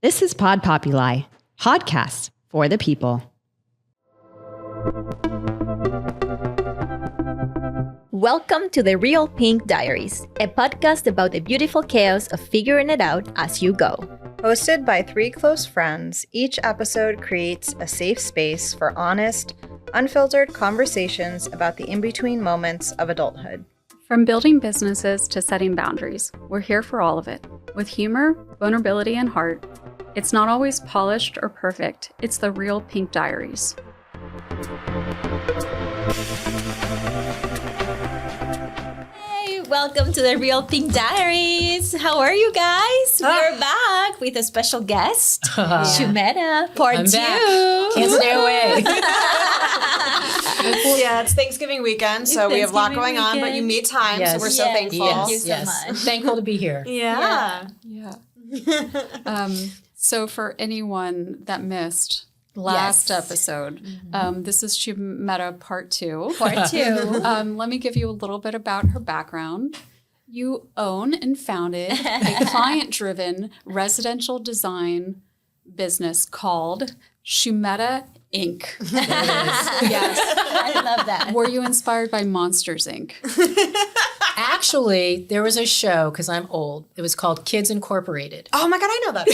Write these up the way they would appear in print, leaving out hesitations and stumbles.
This is Pod Populi, podcast for the people. Welcome to the Real Pink Diaries, a podcast about the beautiful chaos of figuring it out as you go. Hosted by three close friends, each episode creates a safe space for honest, unfiltered conversations about the in-between moments of adulthood. From building businesses to setting boundaries, we're here for all of it. With humor, vulnerability, and heart. It's not always polished or perfect. It's the Real Pink Diaries. Hey, welcome to the Real Pink Diaries. How are you guys? We're back with a special guest, Schumetta, part I'm 2. back. Can't stay away. It's Thanksgiving weekend, so we have a lot going on, but you made time, Yes. so we're so thankful. Thank you so much. Thankful to be here. Yeah. So for anyone that missed last episode, this is Schumetta part 2. Part 2. Let me give you a little bit about her background. You own and founded a client-driven residential design business called Schumetta Inc. Yes, I love that. Were you inspired by Monsters Inc.? Actually, there was a show, because I'm old, it was called Kids Incorporated. Oh my God, I know that.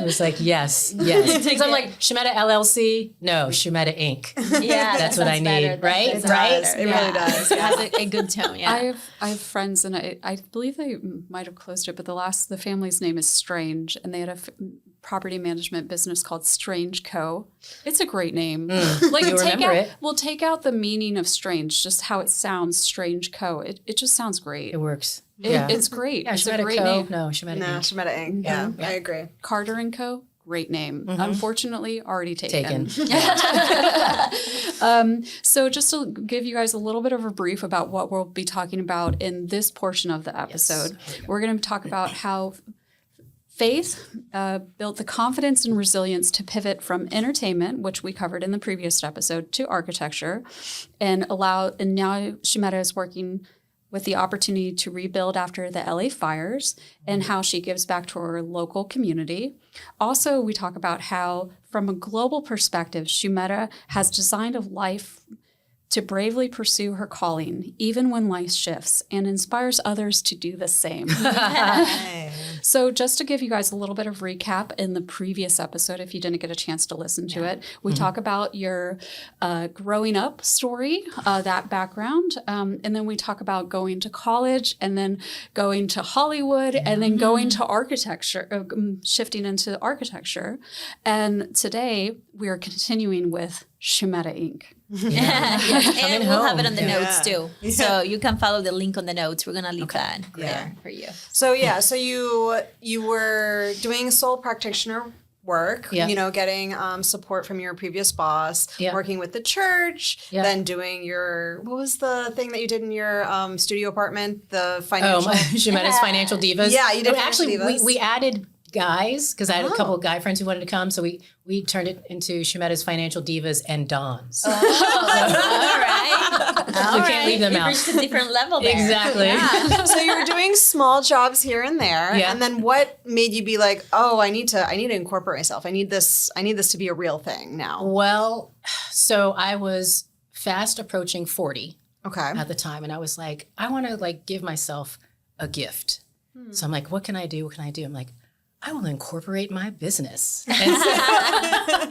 I was like, yes. Because I'm like, Schumetta LLC? No, Schumetta Inc. Yeah, That's what I need, right? It really does. It has a good tone, yeah. I have friends, and I believe they might have closed it, but the family's name is Strange, and they had a property management business called Strange Co. It's a great name. Like You remember it. We'll take out the meaning of strange, just how it sounds, Strange Co. It just sounds great. It works. It's great. Yeah, it's Schumetta a great Co. name. No, Schumetta No, Inc. Schumetta Inc. Yeah, I agree. Carter and Co. Great name. Unfortunately, already taken. So just to give you guys a little bit of a brief about what we'll be talking about in this portion of the episode, we're going to talk about how Faith built the confidence and resilience to pivot from entertainment, which we covered in the previous episode, to architecture, and now Schumetta is working with the opportunity to rebuild after the LA fires and how she gives back to her local community. Also, we talk about how, from a global perspective, Schumetta has designed a life to bravely pursue her calling, even when life shifts, and inspires others to do the same. So just to give you guys a little bit of recap in the previous episode, if you didn't get a chance to listen to it, we talk about your growing up story, that background, and then we talk about going to college and then going to Hollywood and then going to architecture, shifting into architecture. And today we are continuing with Schumetta Inc. And we'll have it on the notes too. So you can follow the link on the notes. We're gonna leave that there for you. So you were doing sole practitioner work, getting support from your previous boss, working with the church, then doing what was the thing that you did in your studio apartment, the financial? Schumetta's Financial Divas. Yeah, you did. Actually, Divas. we added guys, because I had a couple of guy friends who wanted to come, so we turned it into Schumetta's Financial Divas and Dons. All right. We can't leave them out. You reached a different level there. Exactly. So you were doing small jobs here and there, and then what made you be like, oh, I need to incorporate myself. I need this to be a real thing now. Well, so I was fast approaching 40 at the time, and I was like, I want to give myself a gift. So I'm like, what can I do? I'm like, I will incorporate my business. And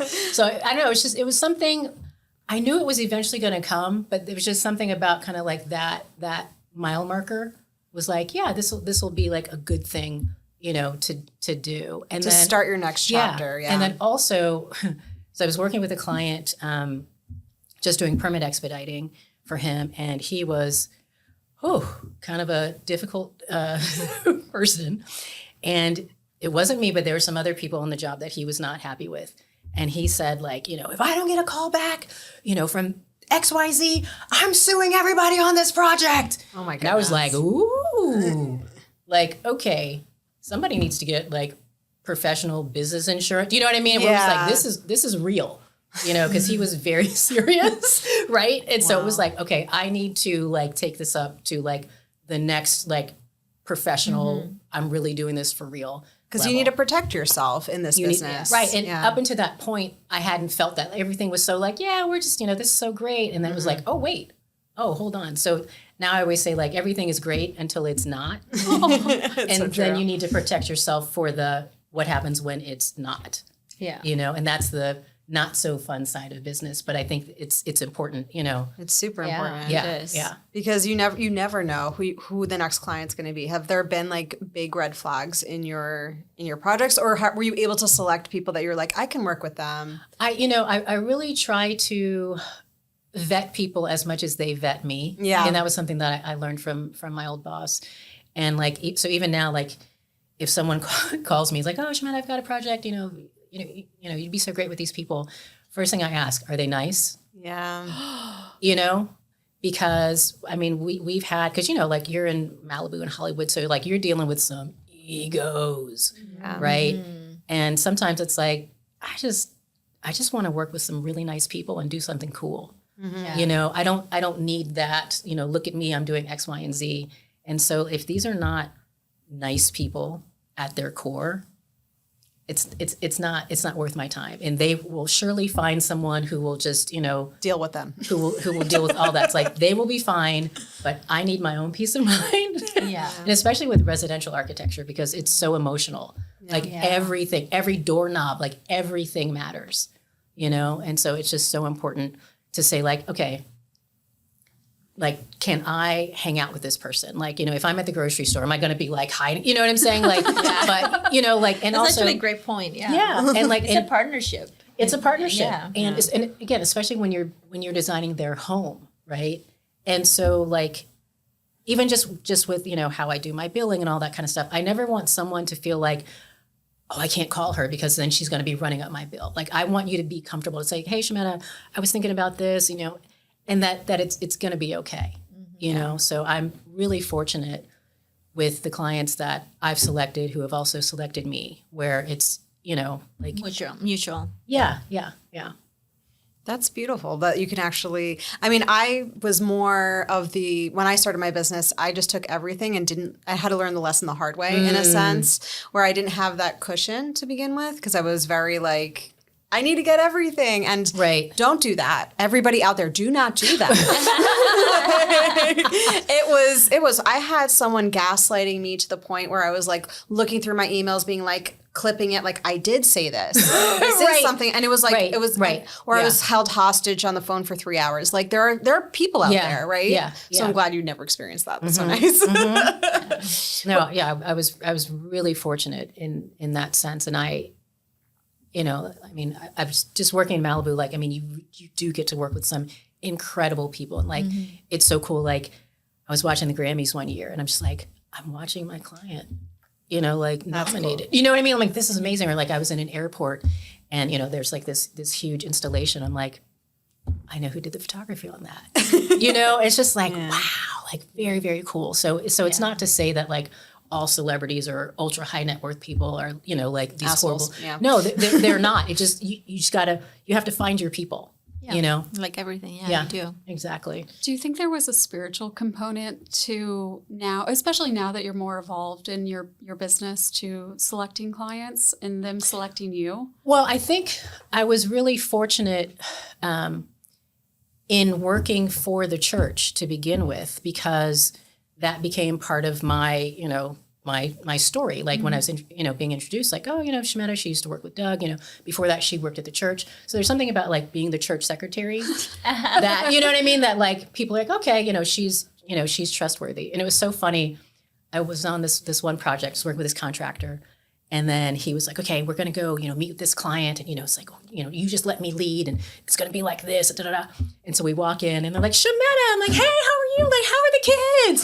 so I don't know, it was something, I knew it was eventually going to come, but there was just something about kind of like that mile marker was like, yeah, this will be like a good thing, to do. And to then start your next chapter. Yeah. And then also, so I was working with a client, just doing permit expediting for him. And he was, kind of a difficult person. And it wasn't me, but there were some other people on the job that he was not happy with. And he said, if I don't get a call back, from XYZ, I'm suing everybody on this project. Oh my God. And I was like, ooh, okay, somebody needs to get professional business insurance. You know what I mean? Yeah. It was this is real, because he was very serious, right? And so it was okay, I need to take this up to the next professional, I'm really doing this for real. Because you need to protect yourself in this business. Right. And up until that point, I hadn't felt that. Everything was so like, yeah, we're just, this is so great. And then it was like, oh, wait. Oh, hold on. So now I always say, like, everything is great until it's not. And then you need to protect yourself for what happens when it's not. Yeah. And that's the not so fun side of business, but I think it's important, It's super important. Yeah. It is. Yeah. Because you never know who the next client's going to be. Have there been like big red flags in your projects, or were you able to select people that you're like, I can work with them? I really try to vet people as much as they vet me. Yeah. And that was something that I learned from my old boss. And like, so even now, like if someone calls me, he's like, oh, Schumetta, I've got a project, you'd be so great with these people. First thing I ask, are they nice? Yeah. Because I mean, we've had, because, like you're in Malibu and Hollywood. So like you're dealing with some egos, right? And sometimes it's like, I just want to work with some really nice people and do something cool. I don't need that, look at me, I'm doing X, Y, and Z. And so if these are not nice people at their core, it's not worth my time. And they will surely find someone who will just, deal with them. who will deal with all that. It's like they will be fine, but I need my own peace of mind. Yeah. And especially with residential architecture, because it's so emotional. Everything, every doorknob, like everything matters, And so it's just so important to say, like, okay, like, can I hang out with this person? Like, if I'm at the grocery store, am I going to be like hiding? You know what I'm saying? Like, but like, and That's also actually a great point. Yeah. Yeah, and like it's a partnership. It's a partnership, Yeah. and and again, especially when you're designing their home, right? And so, like, even just with how I do my billing and all that kind of stuff, I never want someone to feel like, oh, I can't call her because then she's going to be running up my bill. Like, I want you to be comfortable to say, hey, Schumetta, I was thinking about this, and that it's going to be okay, So I'm really fortunate with the clients that I've selected who have also selected me, where it's like Mutual. Yeah. That's beautiful that you can actually, I mean, I was more of when I started my business, I just took everything and I had to learn the lesson the hard way in a sense, where I didn't have that cushion to begin with, because I was very like, I need to get everything. And don't do that. Everybody out there, do not do that. I had someone gaslighting me to the point where I was like looking through my emails being like, clipping it like, I did say this. This is something. And it was like, I was held hostage on the phone for 3 hours. Like there are people out there, right? Yeah. So I'm glad you never experienced that. That's so nice. No, yeah, I was really fortunate in that sense. And I mean, I was just working in Malibu. Like, I mean, you do get to work with some incredible people. And like, it's so cool. Like, I was watching the Grammys one year and I'm just like, I'm watching my client, like nominated. Cool. You know what I mean? I'm like, this is amazing. Or like, I was in an airport and, there's like this huge installation. I'm like, I know who did the photography on that. It's just like, wow, like very, very cool. So it's not to say that like, all celebrities or ultra high net worth people are, like these assholes. Horrible. Yeah. No, they're not. It just, you have to find your people, Like everything. Yeah, you do. Exactly. Do you think there was a spiritual component to now, especially now that you're more evolved in your business, to selecting clients and them selecting you? Well, I think I was really fortunate in working for the church to begin with, because that became part of my, my story. Like when I was, being introduced, like, oh, Schumetta, she used to work with Doug, before that she worked at the church. So there's something about like being the church secretary that, you know what I mean? That like, people are like, okay, she's trustworthy. And it was so funny. I was on this one project, working with this contractor. And then he was like, okay, we're going to go, meet with this client. And, it's like, you just let me lead and it's going to be like this. Da, da, da. And so we walk in and they're like, Schumetta. I'm like, hey, how are you? Like, how are the kids?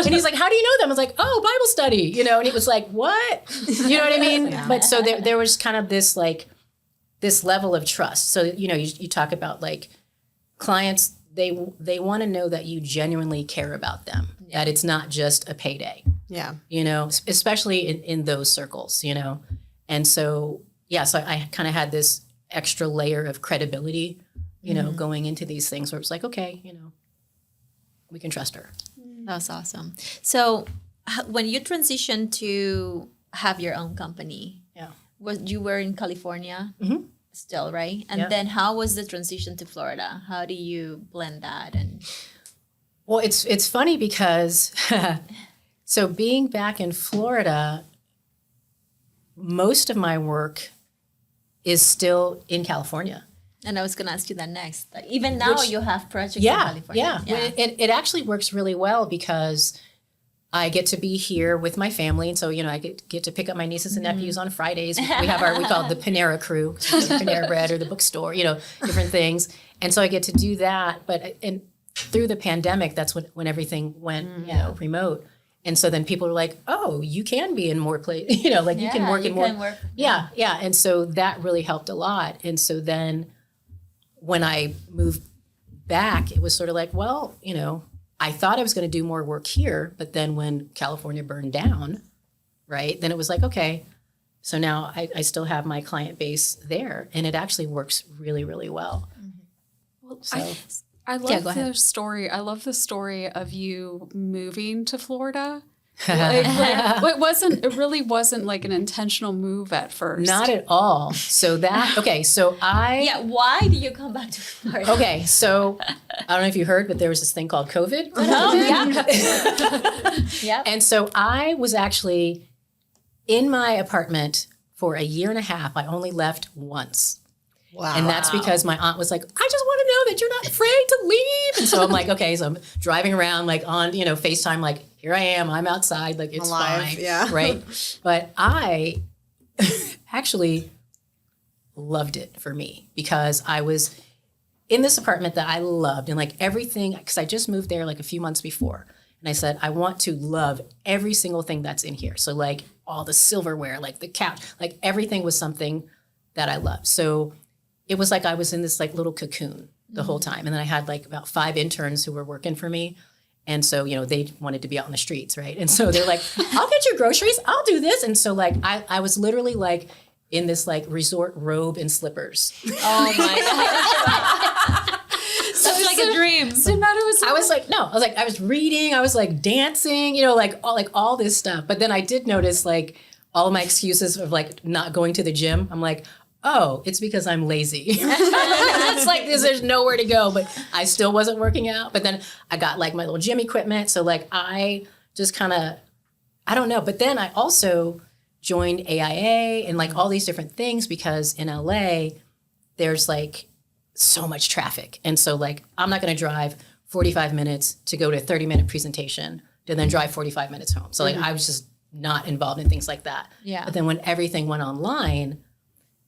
And he's like, how do you know them? I was like, oh, Bible study, and it was like, what? You know what I mean? Yeah. But so there was kind of this, like, this level of trust. So, you talk about like clients, they want to know that you genuinely care about them, that it's not just a payday. Yeah. Especially in those circles, And so, so I kind of had this extra layer of credibility, going into these things where it's like, okay, we can trust her. That's awesome. So when you transitioned to have your own company, you were in California still, right? And then how was the transition to Florida? How do you blend that? And well, it's funny because so being back in Florida, most of my work is still in California. And I was going to ask you that next. Even now you have projects in California. Yeah. It actually works really well because I get to be here with my family. And so, I get to pick up my nieces and nephews on Fridays. We have we call it the Panera crew, Panera Bread or the bookstore, different things. And so I get to do that. But through the pandemic, that's when everything went, remote. And so then people are like, oh, you can be in more places, you can work in more. Yeah. And so that really helped a lot. And so then when I moved back, it was sort of like, well, I thought I was going to do more work here, but then when California burned down, right, then it was like, okay, so now I still have my client base there, and it actually works really, really well. Well, so. I love the story. I love the story of you moving to Florida. It really wasn't like an intentional move at first. Not at all. So why do you come back to Florida? Okay, so I don't know if you heard, but there was this thing called COVID. Yeah. And so I was actually in my apartment for a year and a half. I only left once. Wow. And that's because my aunt was like, I just want to know that you're not afraid to leave. And so I'm like, okay, so I'm driving around like on, FaceTime, like, here I am, I'm outside, like it's alive, fine. Right. But I actually loved it for me because I was in this apartment that I loved and like everything, because I just moved there like a few months before. And I said, I want to love every single thing that's in here. So like all the silverware, like the couch, like everything was something that I loved. So it was like I was in this like little cocoon the whole time. And then I had like about 5 interns who were working for me. And so, they wanted to be out in the streets, right? And so they're like, I'll get your groceries, I'll do this. And so like, I was literally like in this like resort robe and slippers. Oh my God. Sounds like a dream. I was reading, I was like dancing, like all this stuff. But then I did notice like all of my excuses of like not going to the gym. I'm like, oh, it's because I'm lazy. It's like there's nowhere to go, but I still wasn't working out. But then I got like my little gym equipment. So like I just kind of, I don't know. But then I also joined AIA and like all these different things because in LA, there's like so much traffic. And so like, I'm not going to drive 45 minutes to go to a 30-minute presentation to then drive 45 minutes home. So like, I was just not involved in things like that. Yeah. But then when everything went online,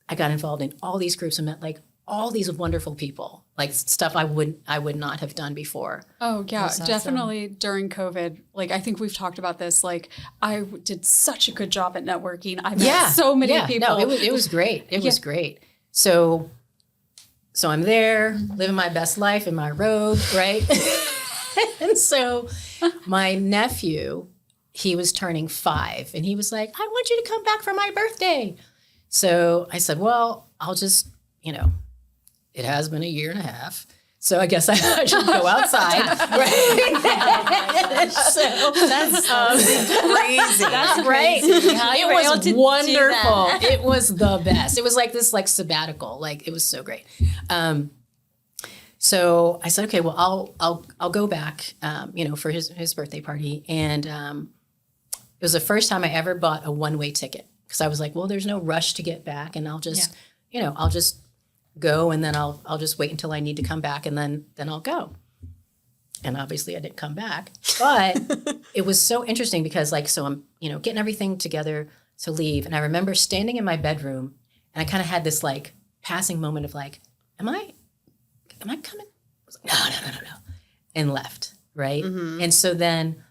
I got involved in all these groups and met like all these wonderful people, like stuff I would not have done before. Oh yeah, definitely during COVID. Like I think we've talked about this. Like I did such a good job at networking. I met so many people. No, it was great. It was great. So I'm there living my best life in my robe, right? And so my nephew, he was turning 5 and he was like, I want you to come back for my birthday. So I said, well, I'll just, it has been a year and a half. So I guess I should go outside. Right? So that's crazy. That's great. It was wonderful. It was the best. It was like this like sabbatical. Like it was so great. So I said, okay, well, I'll go back, for his birthday party. And it was the first time I ever bought a one-way ticket. Because I was like, well, there's no rush to get back, and I'll just, I'll just go, and then I'll just wait until I need to come back, and then I'll go. And obviously, I didn't come back, but it was so interesting because, like, so I'm, getting everything together to leave, and I remember standing in my bedroom, and I kind of had this like passing moment of like, am I coming? I was like, no, and left, right? Mm-hmm. And so then,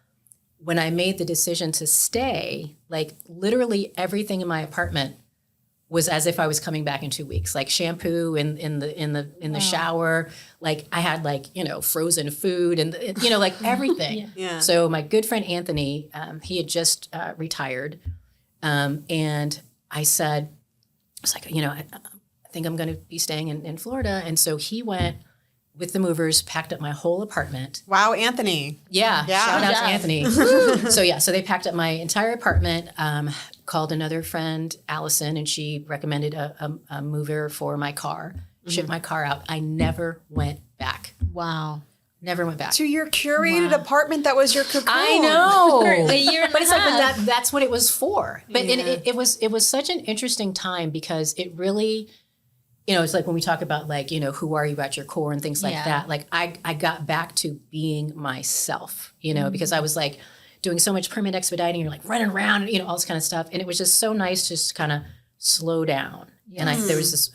when I made the decision to stay, like literally everything in my apartment was as if I was coming back in 2 weeks. Like shampoo in the shower, like I had like frozen food and like everything. Yeah. So my good friend Anthony, he had just retired, and I was like, I think I'm going to be staying in Florida, and so he went with the movers, packed up my whole apartment. Wow, Anthony. Yeah. Shout out to Anthony. So they packed up my entire apartment, called another friend, Allison, and she recommended a mover for my car, shipped my car out. I never went back. Wow. Never went back. To your curated apartment that was your cocoon. I know. A year and But it's a like, half. but that's what it was for. But it was such an interesting time because it really, it's like when we talk about like, who are you at your core and things like that. Like I got back to being myself, because I was like doing so much permit expediting, you're like running around, all this kind of stuff. And it was just so nice to just kind of slow down. And there was this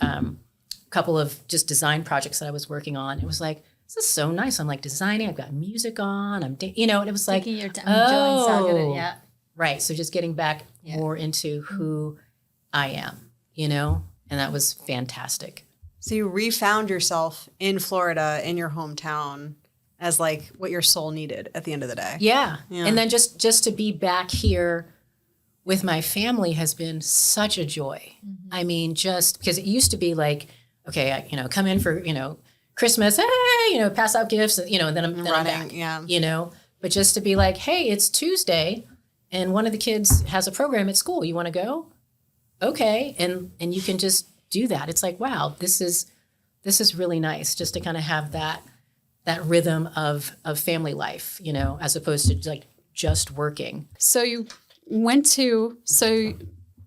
couple of just design projects that I was working on. It was like, this is so nice. I'm like designing, I've got music on, and it was like, taking your time, right. So just getting back more into who I am, and that was fantastic. So you refound yourself in Florida, in your hometown, as like what your soul needed at the end of the day. Yeah. And then just to be back here with my family has been such a joy. Mm-hmm. I mean, just because it used to be like, okay, I, come in for, Christmas, hey, pass out gifts, and then I'm back, But just to be like, hey, it's Tuesday, and one of the kids has a program at school. You want to go? Okay, and you can just do that. It's like, wow, this is really nice, just to kind of have that rhythm of family life, as opposed to like just working. So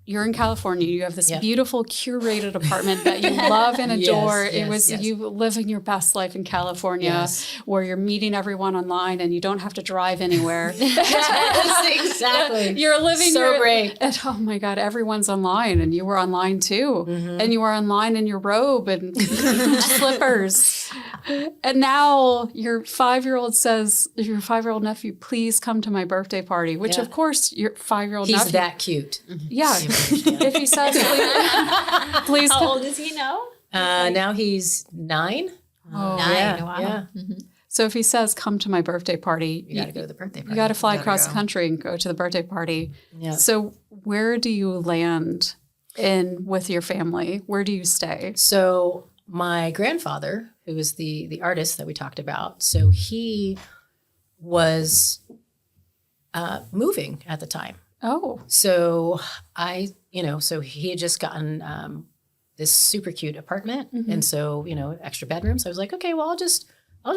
you're in California. You have this beautiful curated apartment that you love and adore. You living your best life in California, where you're meeting everyone online and you don't have to drive anywhere. Exactly. You're living great. And, oh my God, everyone's online, and you were online too. Mm-hmm. And you were online in your robe and slippers. And now your 5-year-old nephew, please come to my birthday party, which of course your 5-year-old nephew. He's that cute. Yeah. If he says, please How come. old is he now? Now he's 9. Oh, 9. Yeah, Wow. yeah. Mm-hmm. So if he says, come to my birthday party, You got to go to the birthday party. you got to fly across the country and go to the birthday party. Yeah. So where do you land with your family? Where do you stay? So my grandfather, who was the artist that we talked about, so he was moving at the time. Oh. So so he had just gotten this super cute apartment, and so extra bedrooms. So I was like, okay, well I'll just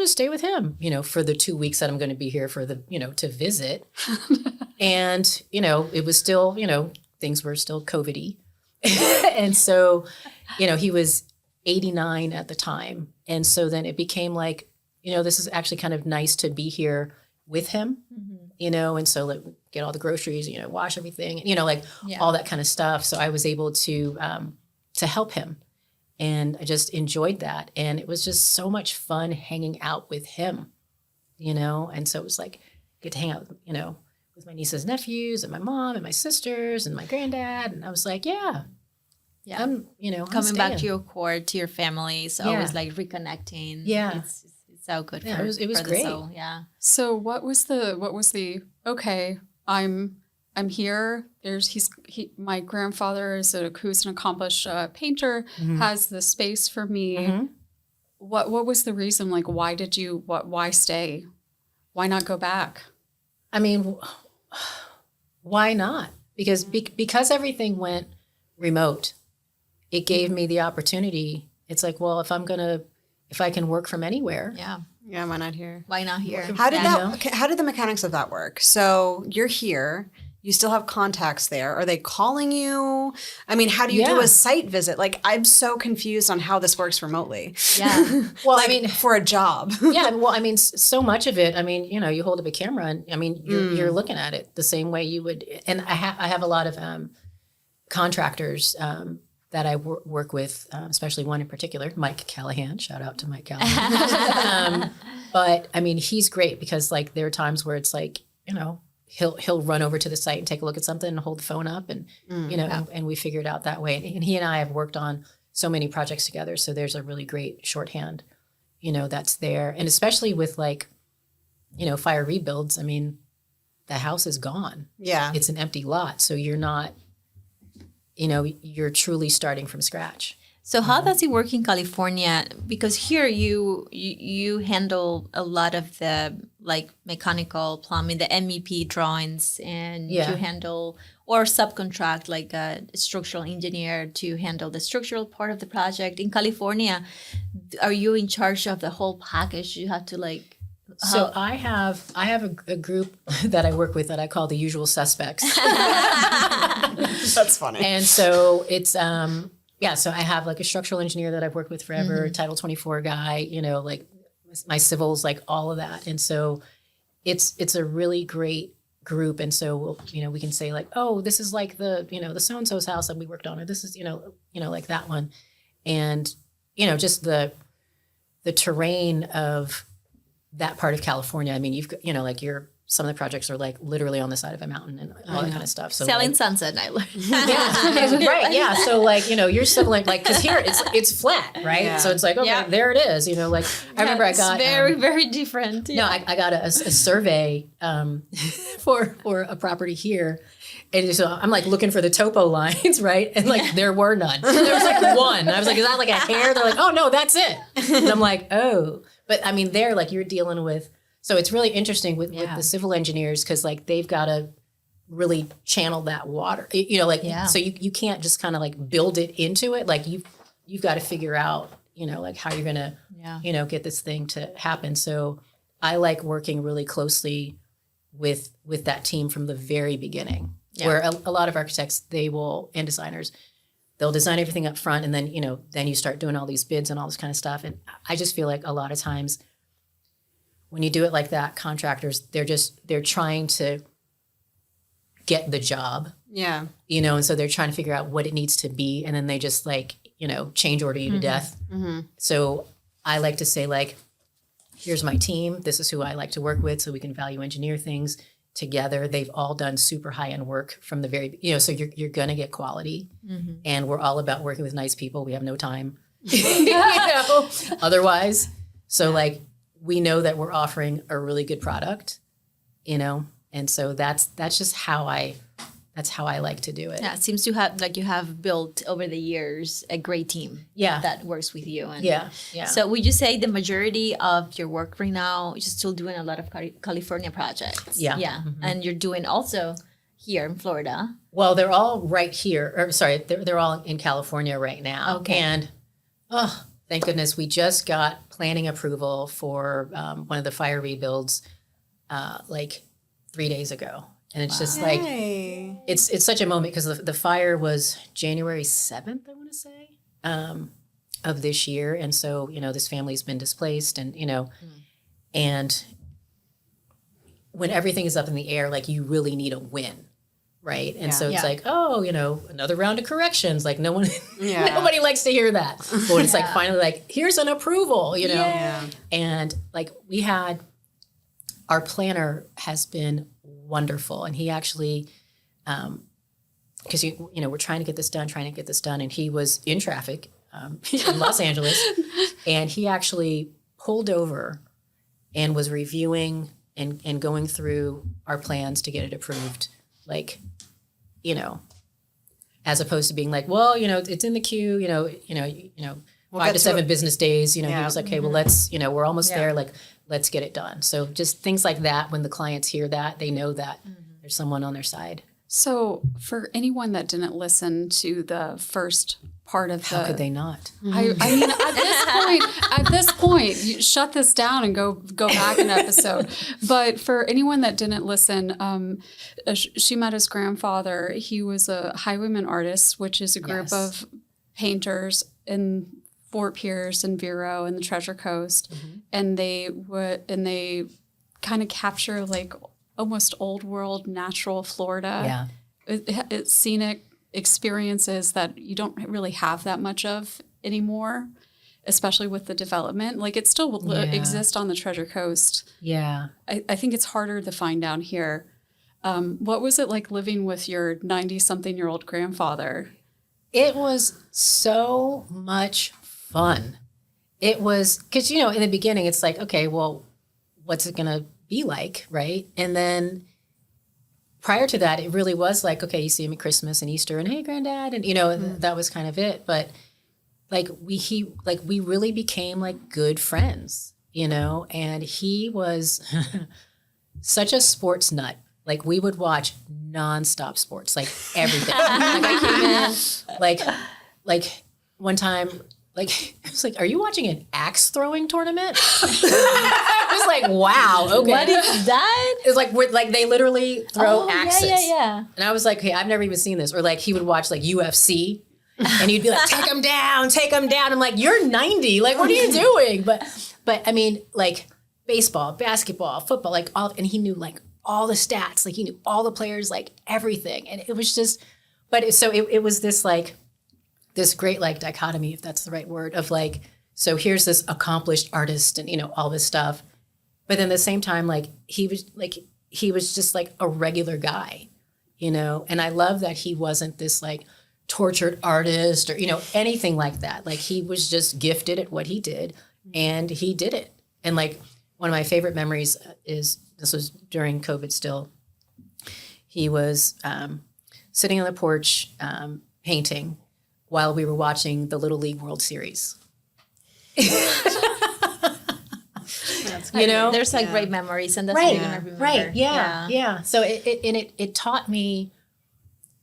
stay with him, for the 2 weeks that I'm going to be here for the to visit, and it was still things were still COVID-y, and so he was 89 at the time, and so then it became like this is actually kind of nice to be here with him. And so like get all the groceries, wash everything, all that kind of stuff. So I was able to help him, and I just enjoyed that. And it was just so much fun hanging out with him, and so it was like get to hang out, with my nieces and nephews and my mom and my sisters and my granddad. And I was like, I'm coming back to your core, to your family. It's always like reconnecting. Yeah. It's so good. Yeah, for, it was for great. The soul. Yeah. So what was the okay, I'm here. My grandfather who's an accomplished painter, has the space for me. Mm-hmm. What was the reason? Like, why stay? Why not go back? I mean, why not? Because everything went remote, it gave me the opportunity. It's like, well, if I can work from anywhere. Yeah, why not here? Why not here? How did the mechanics of that work? So you're here, you still have contacts there. Are they calling you? I mean, how do you do a site visit? Like, I'm so confused on how this works remotely. Yeah. Well, like, I mean, for a job. Yeah. Well, I mean, so much of it, I mean, you hold up a camera and I mean, you're looking at it the same way you would. And I have a lot of contractors that I work with, especially one in particular, Mike Callahan. Shout out to Mike Callahan. But I mean, he's great because like there are times where it's like, he'll run over to the site and take a look at something and hold the phone up and, and we figure it out that way. And he and I have worked on so many projects together. So there's a really great shorthand, that's there. And especially with like, fire rebuilds, I mean, the house is gone. Yeah. It's an empty lot. So you're not, you're truly starting from scratch. So how does it work in California? Because here you handle a lot of the like mechanical plumbing, the MEP drawings, and you handle or subcontract like a structural engineer to handle the structural part of the project. In California, are you in charge of the whole package? You have to like. So I have a group that I work with that I call the usual suspects. That's funny. And so it's so I have like a structural engineer that I've worked with forever, Title 24 guy, you know, like my civils, like all of that. And so it's a really great group. And so we'll, you know, we can say like, oh, this is like the, you know, the so-and-so's house that we worked on, or this is, you know, like that one. And, you know, just the terrain of that part of California. I mean, you've got, you know, like some of the projects are like literally on the side of a mountain and all that kind of stuff. So selling like, Sunset Night. right. Yeah. So like, you know, you're civil, like, cause here it's flat, right? Yeah. So it's like, okay, there it is. You know, like I remember I got very different. No, I got a survey for a property here. And so I'm like looking for the topo lines, right? And like there were none. There was like one. I was like, is that like a hair? They're like, oh no, that's it. And I'm like, oh. But I mean, they're like, you're dealing with, so it's really interesting with the civil engineers because like they've got to really channel that water, you know, like, so you can't just kind of like build it into it. Like you've got to figure out, you know, like how you're going to, you know, get this thing to happen. So I like working really closely with that team from the very beginning, where a lot of architects, and designers, they'll design everything up front and then, you know, then you start doing all these bids and all this kind of stuff. And I just feel like a lot of times when you do it like that, contractors, they're trying to get the job. Yeah. You know, and so they're trying to figure out what it needs to be. And then they just like, you know, change order you to death. Mm-hmm. So I like to say like, here's my team. This is who I like to work with so we can value engineer things together. They've all done super high-end work from the very, you know, so you're going to get quality. Mm-hmm. And we're all about working with nice people. We have no time, you know, otherwise. So like, we know that we're offering a really good product, you know, and so that's just how I like to do it. Yeah, it seems to have like you have built over the years a great team. That works with you. And yeah. So would you say the majority of your work right now, you're still doing a lot of California projects? Yeah. Mm-hmm. And you're doing also here in Florida. Well, they're all right here. Or sorry, they're all in California right now. Okay. And thank goodness we just got planning approval for one of the fire rebuilds like 3 days ago. And it's just like, it's such a moment because the fire was January 7th, I want to say, of this year. And so, you know, this family's been displaced and, you know, and when everything is up in the air, like you really need a win. Right. And so it's like, oh, you know, another round of corrections. Like nobody likes to hear that. But when it's like finally like, here's an approval, you know. Yeah. And like we had, our planner has been wonderful. And he actually, because, you know, we're trying to get this done. And he was in traffic in Los Angeles. And he actually pulled over and was reviewing and going through our plans to get it approved. Like, you know, as opposed to being like, well, you know, it's in the queue, you know, 5 to 7 business days, you know, he was like, okay, well, let's, you know, we're almost there. Like, let's get it done. So just things like that. When the clients hear that, they know that there's someone on their side. So for anyone that didn't listen to the first part of how could they not? I mean, at this point, you shut this down and go back an episode. But for anyone that didn't listen, Schumetta's grandfather, he was a Highwayman Artist, which is a group of painters in Fort Pierce and Vero and the Treasure Coast, and they kind of capture like almost old world natural Florida. Yeah, it's scenic experiences that you don't really have that much of anymore, especially with the development. Like it still will exist on the Treasure Coast. Yeah, I think it's harder to find down here. What was it like living with your 90-something-year-old grandfather? It was so much fun. It was, because, you know, in the beginning, it's like, okay, well, what's it going to be like, right? And then prior to that, it really was like, okay, you see him at Christmas and Easter and, hey, Granddad, and, you know, that was kind of it. But we really became like good friends, you know, and he was such a sports nut. Like we would watch nonstop sports, like everything. Like I came in, like one time, like I was like, "Are you watching an axe throwing tournament?" I was like, "Wow, okay." What is that? It's like they literally throw axes. Yeah. And I was like, "Hey, I've never even seen this." Or like he would watch like UFC, and he'd be like, "Take him down, take him down." I'm like, "You're 90. Like, what are you doing?" But I mean, like baseball, basketball, football, like all, and he knew like all the stats, like he knew all the players, like everything. And it was just, it was this like, this great like dichotomy, if that's the right word, of like, so here's this accomplished artist and, you know, all this stuff. But then at the same time, like, he was just like a regular guy, you know? And I love that he wasn't this like tortured artist or, you know, anything like that. Like he was just gifted at what he did and he did it. And like, one of my favorite memories is, this was during COVID still. He was sitting on the porch painting while we were watching the Little League World Series. You know, there's like great memories, and that's what you're gonna remember. Right, yeah. So it taught me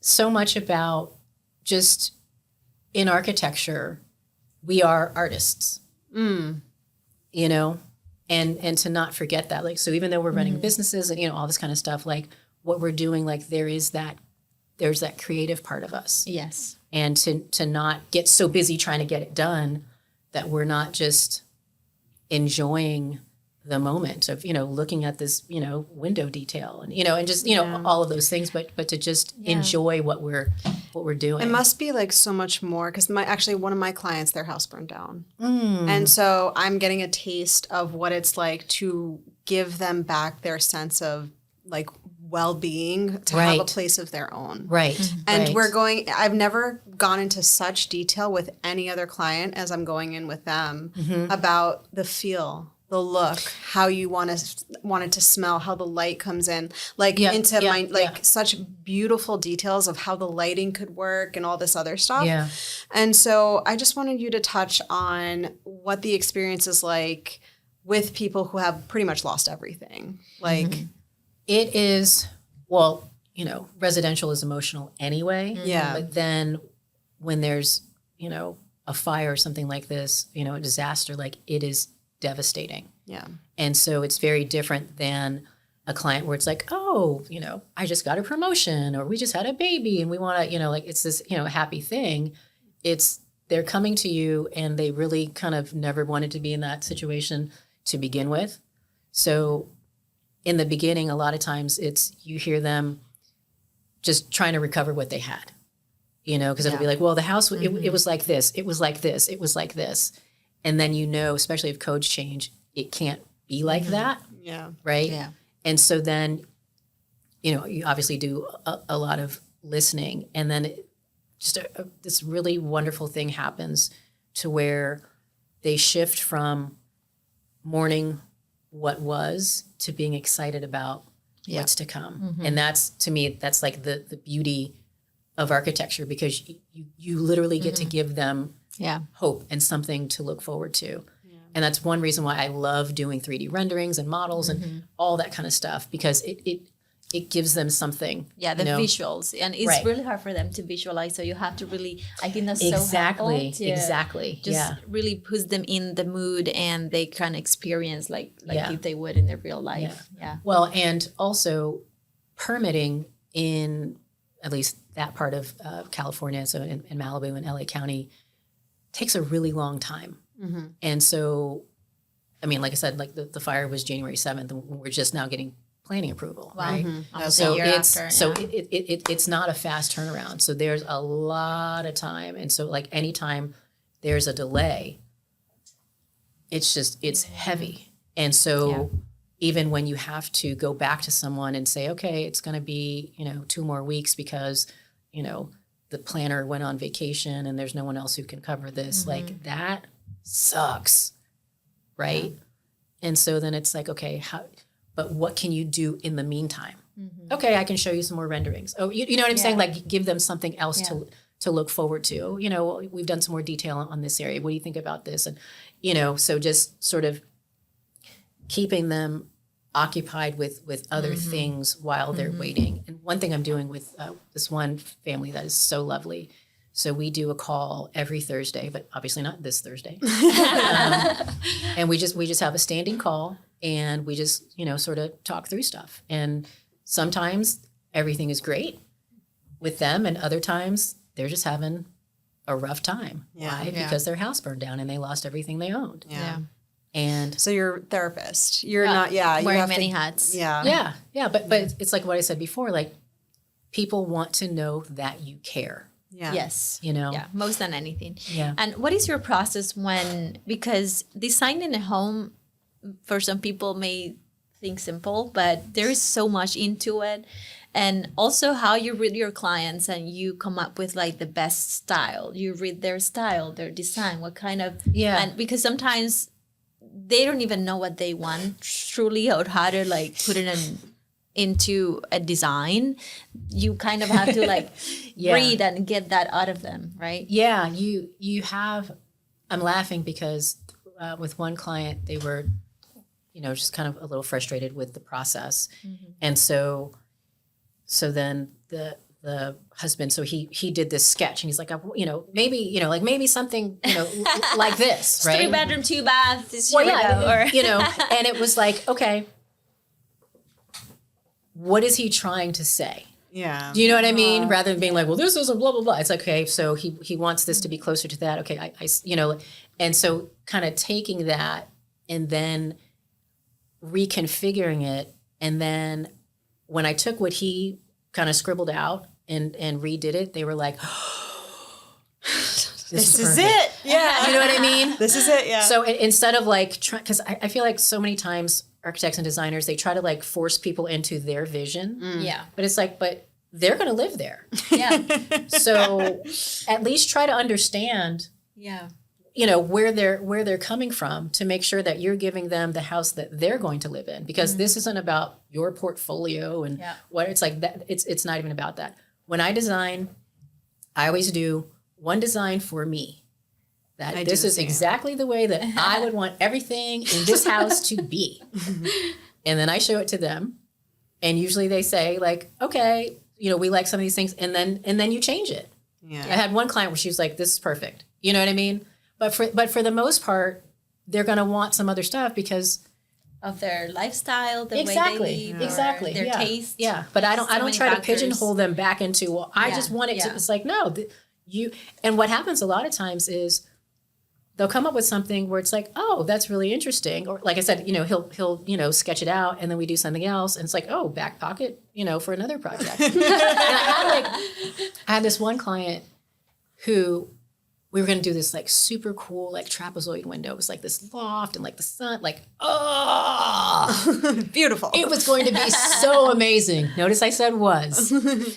so much about just in architecture, we are artists. You know. And to not forget that, like, so even though we're running businesses and, you know, all this kind of stuff, like what we're doing, like there's that creative part of us. Yes. And to not get so busy trying to get it done that we're not just enjoying the moment of, you know, looking at this, you know, window detail and, you know, and just, you know, all of those things, but to just enjoy what we're doing. It must be like so much more because actually one of my clients, their house burned down. And so I'm getting a taste of what it's like to give them back their sense of like well-being, to have a place of their own. Right. And I've never gone into such detail with any other client as I'm going in with them about the feel, the look, how you want it to smell, how the light comes in, like such beautiful details of how the lighting could work and all this other stuff. Yeah. And so I just wanted you to touch on what the experience is like with people who have pretty much lost everything. Like it is, well, you know, residential is emotional anyway. Yeah. But then when there's, you know, a fire or something like this, you know, a disaster, like it is devastating. Yeah. And so it's very different than a client where it's like, oh, you know, I just got a promotion or we just had a baby and we want to, you know, like it's this, you know, happy thing. It's they're coming to you and they really kind of never wanted to be in that situation to begin with. So in the beginning, a lot of times it's you hear them just trying to recover what they had, you know, because it'll be like, well, the house, it was like this, it was like this, it was like this. And then, you know, especially if codes change, it can't be like that. Yeah. Right? Yeah. And so then, you know, you obviously do a lot of listening. And then this really wonderful thing happens to where they shift from mourning what was to being excited about what's to come. And that's, to me, that's like the beauty of architecture, because you literally get to give them hope and something to look forward to. Yeah. And that's one reason why I love doing 3D renderings and models and all that kind of stuff, because it gives them something. Yeah, the visuals. And it's really hard for them to visualize. So you have to really, I think that's so helpful. Exactly. Just really puts them in the mood and they can experience like if they would in their real life. Yeah. Well, and also permitting in at least that part of California, so in Malibu and LA County, takes a really long time. And so, I mean, like I said, like the fire was January 7th, and we're just now getting planning approval, right? So it's not a fast turnaround. So there's a lot of time. And so like anytime there's a delay, it's heavy. And so even when you have to go back to someone and say, okay, it's going to be, 2 more weeks because, the planner went on vacation and there's no one else who can cover this, like that sucks, right? Yeah. And so then it's like, okay, but what can you do in the meantime? Okay, I can show you some more renderings. Oh, you know what I'm saying? Like give them something else to look forward to. You know, we've done some more detail on this area. What do you think about this? And, you know, so just sort of keeping them occupied with other things while they're waiting. And one thing I'm doing with this one family that is so lovely. So we do a call every Thursday, but obviously not this Thursday. And we just have a standing call, and we just, you know, sort of talk through stuff. And sometimes everything is great with them, and other times they're just having a rough time. Yeah. Why? Because their house burned down and they lost everything they owned. Yeah. And So you're a therapist. You're not, you wearing have many to, hats. Yeah. yeah, but it's like what I said before, like people want to know that you care, Yeah. Yes. you know? Yeah, most than anything. Yeah. And what is your process when, because designing a home for some people may think simple, but there is so much into it. And also how you read your clients and you come up with like the best style. You read their style, their design, what kind of, and because sometimes they don't even know what they want truly or how to like put it into a design. You kind of have to like read and get that out of them, right? Yeah, you have, I'm laughing because with one client, they were, you know, just kind of a little frustrated with the process. And so then the husband, so he did this sketch, and he's like, you know, maybe something, you know, like this, right? 3 bedroom, 2 baths. Well, yeah, you know, and it was like, okay, what is he trying to say? Yeah. Do you know what I mean? Rather than being like, well, this is a blah, blah, blah. It's like, okay, so he wants this to be closer to that. Okay, I you know, and so kind of taking that and then reconfiguring it. And then when I took what he kind of scribbled out and redid it, they were like, this is it. Yeah. You know what I mean? This is it. Yeah. So instead of like, because I feel like so many times architects and designers, they try to like force people into their vision. Yeah. But it's like, but they're going to live there. Yeah. So at least try to understand, Yeah. you know, where they're coming from to make sure that you're giving them the house that they're going to live in, because this isn't about your portfolio and what it's like that. It's not even about that. When I design, I always do one design for me. That this is exactly the way that I would want everything in this house to be. And then I show it to them. And usually they say like, okay, you know, we like some of these things. And then you change it. Yeah. I had one client where she was like, this is perfect. You know what I mean? But for the most part, they're going to want some other stuff because of their lifestyle, the exactly, way they live, exactly, their taste. Yeah, but I don't many try to factors. pigeonhole them back into, well, I just want it to. It's like, no, and what happens a lot of times is they'll come up with something where it's like, oh, that's really interesting. Or like I said, you know, he'll you know, sketch it out, and then we do something else, and it's like, oh, back pocket, you know, for another project. And I had this one client who we were going to do this like super cool like trapezoid window. It was like this loft and like the sun, like, oh, beautiful. it was going to be so amazing. Notice I said was,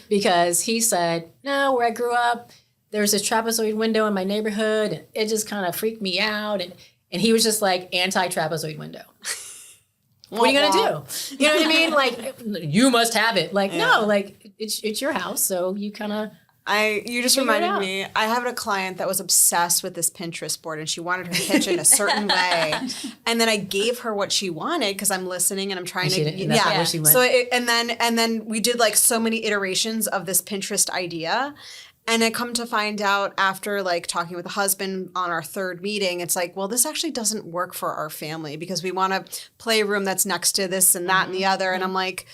because he said, no, where I grew up, there's this trapezoid window in my neighborhood, and it just kind of freaked me out. And he was just like anti-trapezoid window. What are you going to do? You know what I mean? Like, you must have it. Like, no, like it's your house. So you kind of. You just reminded me, I had a client that was obsessed with this Pinterest board, and she wanted her kitchen a certain way. And then I gave her what she wanted because I'm listening and I'm trying to, She went. So and then we did like so many iterations of this Pinterest idea. And I come to find out after like talking with the husband on our third meeting, it's like, well, this actually doesn't work for our family because we want a playroom that's next to this and that and the other. And I'm like,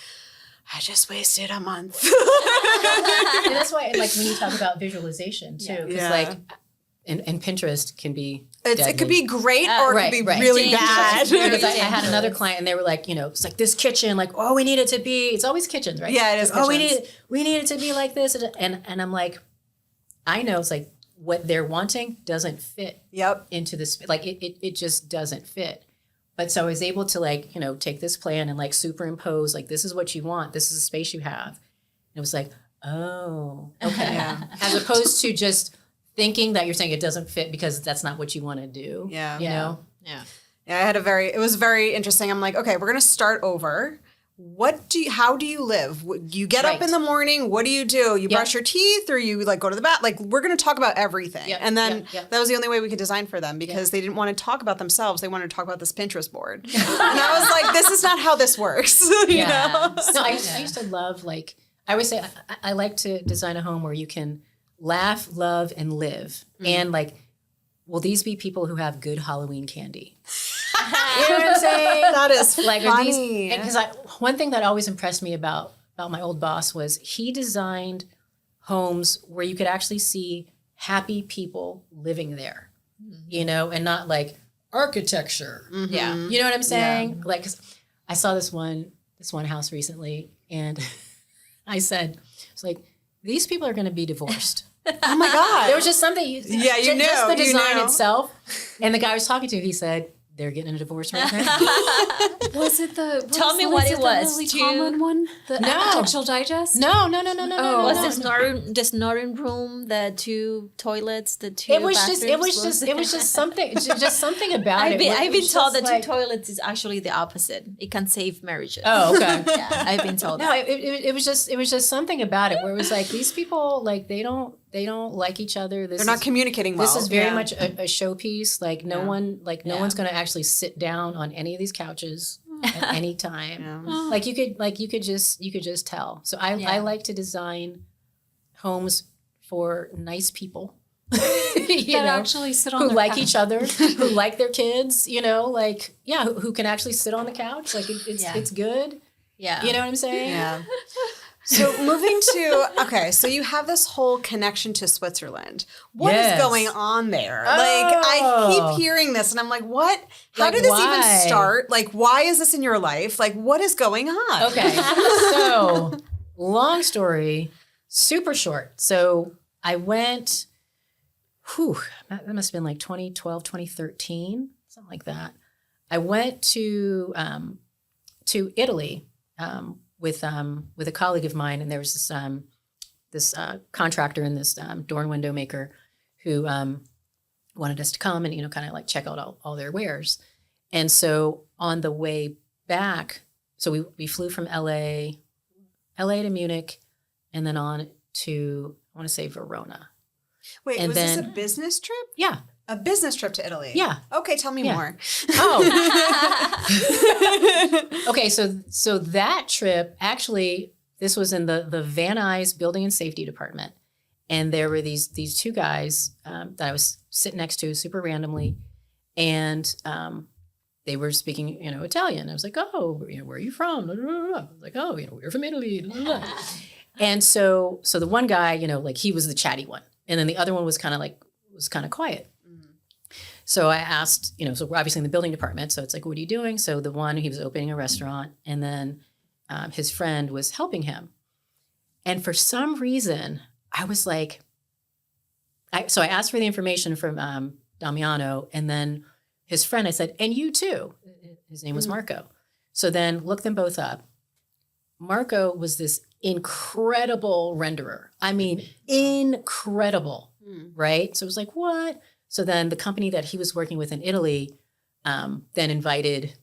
I just wasted a month. And that's why, like, when you talk about visualization too, because like, and Pinterest can be it could be great or it could be really bad. Because I had another client, and they were like, you know, it's like this kitchen, like, oh, we need it to be. It's always kitchens, right? Yeah, it is. Oh, we need it to be like this, and I'm like, I know it's like what they're wanting doesn't fit. Into this, like it just doesn't fit. But so I was able to like, you know, take this plan and like superimpose, like, this is what you want. This is the space you have. And it was like, oh, okay. As opposed to just thinking that you're saying it doesn't fit because that's not what you want to do. Yeah. You know? Yeah. Yeah, it was very interesting. I'm like, okay, we're going to start over. how do you live? You get up in the morning. What do? You brush your teeth, or you like go to the bath? Like, we're going to talk about everything. And then that was the only way we could design for them, because they didn't want to talk about themselves. They wanted to talk about this Pinterest board. And I was like, this is not how this works. you know? No, I used to love, like, I always say, I like to design a home where you can laugh, love, and live. And like, will these be people who have good Halloween candy? You know what I'm saying? That is like, funny. Because one thing that always impressed me about my old boss was he designed homes where you could actually see happy people living there, you know, and not like architecture. Yeah. You know what I'm saying? Like, 'cause I saw this one house recently, and I said, it's like, these people are going to be divorced. Oh my God. There was just something. you knew. Just the You design knew. itself. And the guy I was talking to, he said, they're getting a divorce right now. Was it the? Tell me what it was. The Lily Tomlin one, the Architectural Digest. No. Was the snoring room, the 2 toilets, the 2 It was bathrooms? just something about it. I've been told that like, 2 toilets is actually the opposite. It can save marriages. Oh, okay. Yeah, I've been told No, that. it was just something about it where it was like, these people, like, they don't like each other. They're not communicating well. This is very much a showpiece. Like, no one's going to actually sit down on any of these couches at any time. Like, you could just tell. So I like to design homes for nice people. Actually sit on who their like couch. each other, who like their kids, you know, like, who can actually sit on the couch. Like, it's good. Yeah. You know what I'm saying? Yeah. So moving to, so you have this whole connection to Switzerland. What is going on there? Like, I keep hearing this and I'm like, what? How did this even start? Like, why is this in your life? Like, what is going on? Okay. So, long story, super short. So I went, that must have been like 2012, 2013, something like that. I went to Italy, with a colleague of mine, and there was this contractor and this door and window maker who wanted us to come and, you know, kind of like check out all their wares. And so on the way back, so we flew from LA to Munich, and then on to, I want to say, Verona. Wait, and was then, this a business trip? Yeah. A business trip to Italy? Yeah. Okay, tell me more. Okay, so that trip, actually, this was in the Van Nuys Building and Safety Department. And there were these 2 guys that I was sitting next to super randomly. And they were speaking, you know, Italian. I was like, oh, you know, where are you from? I was like, oh, you know, we're from Italy. And so the one guy, you know, like, he was the chatty one. And then the other one was kind of quiet. So I asked, you know, so we're obviously in the building department. So it's like, what are you doing? So the one, he was opening a restaurant, and then his friend was helping him. And for some reason, I was like, so I asked for the information from Damiano, and then his friend, I said, and you too. His name was Marco. So then looked them both up. Marco was this incredible renderer. I mean, incredible, right? So it was like, what? So then the company that he was working with in Italy then invited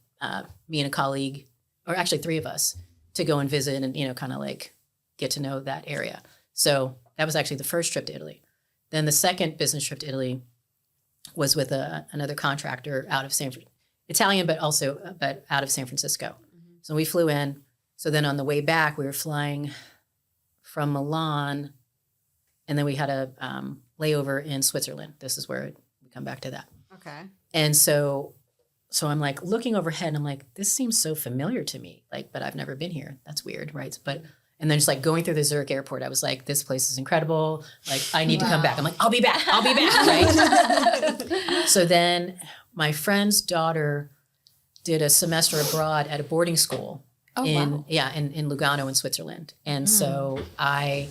me and a colleague, or actually 3 of us, to go and visit and, you know, kind of like get to know that area. So that was actually the first trip to Italy. Then the second business trip to Italy was with another contractor out of Italian, but out of San Francisco. So we flew in. So then on the way back, we were flying from Milan, and then we had a layover in Switzerland. This is where we come back to that. Okay. And so I'm like looking overhead, and I'm like, this seems so familiar to me, like, but I've never been here. That's weird, right? And then just like going through the Zurich airport, I was like, this place is incredible. Like, I need to come back. I'm like, I'll be back, right? So then my friend's daughter did a semester abroad at a boarding school in Lugano in Switzerland. And so I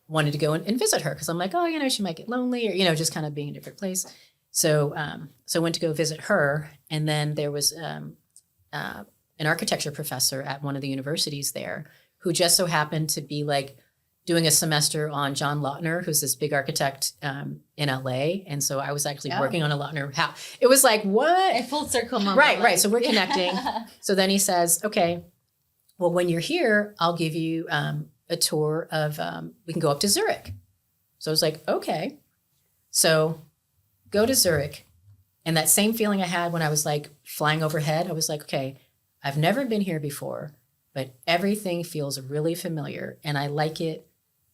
wanted to go and visit her, because I'm like, oh, you know, she might get lonely, or, you know, just kind of being in a different place. So I went to go visit her, and then there was an architecture professor at one of the universities there who just so happened to be like doing a semester on John Lautner, who's this big architect in LA. And so I was actually working on a Lautner house. It was like, what? A full circle moment. Right. So we're connecting. So then he says, okay, well, when you're here, I'll give you a tour of, we can go up to Zurich. So I was like, okay. So go to Zurich. And that same feeling I had when I was like flying overhead, I was like, okay, I've never been here before, but everything feels really familiar and I like it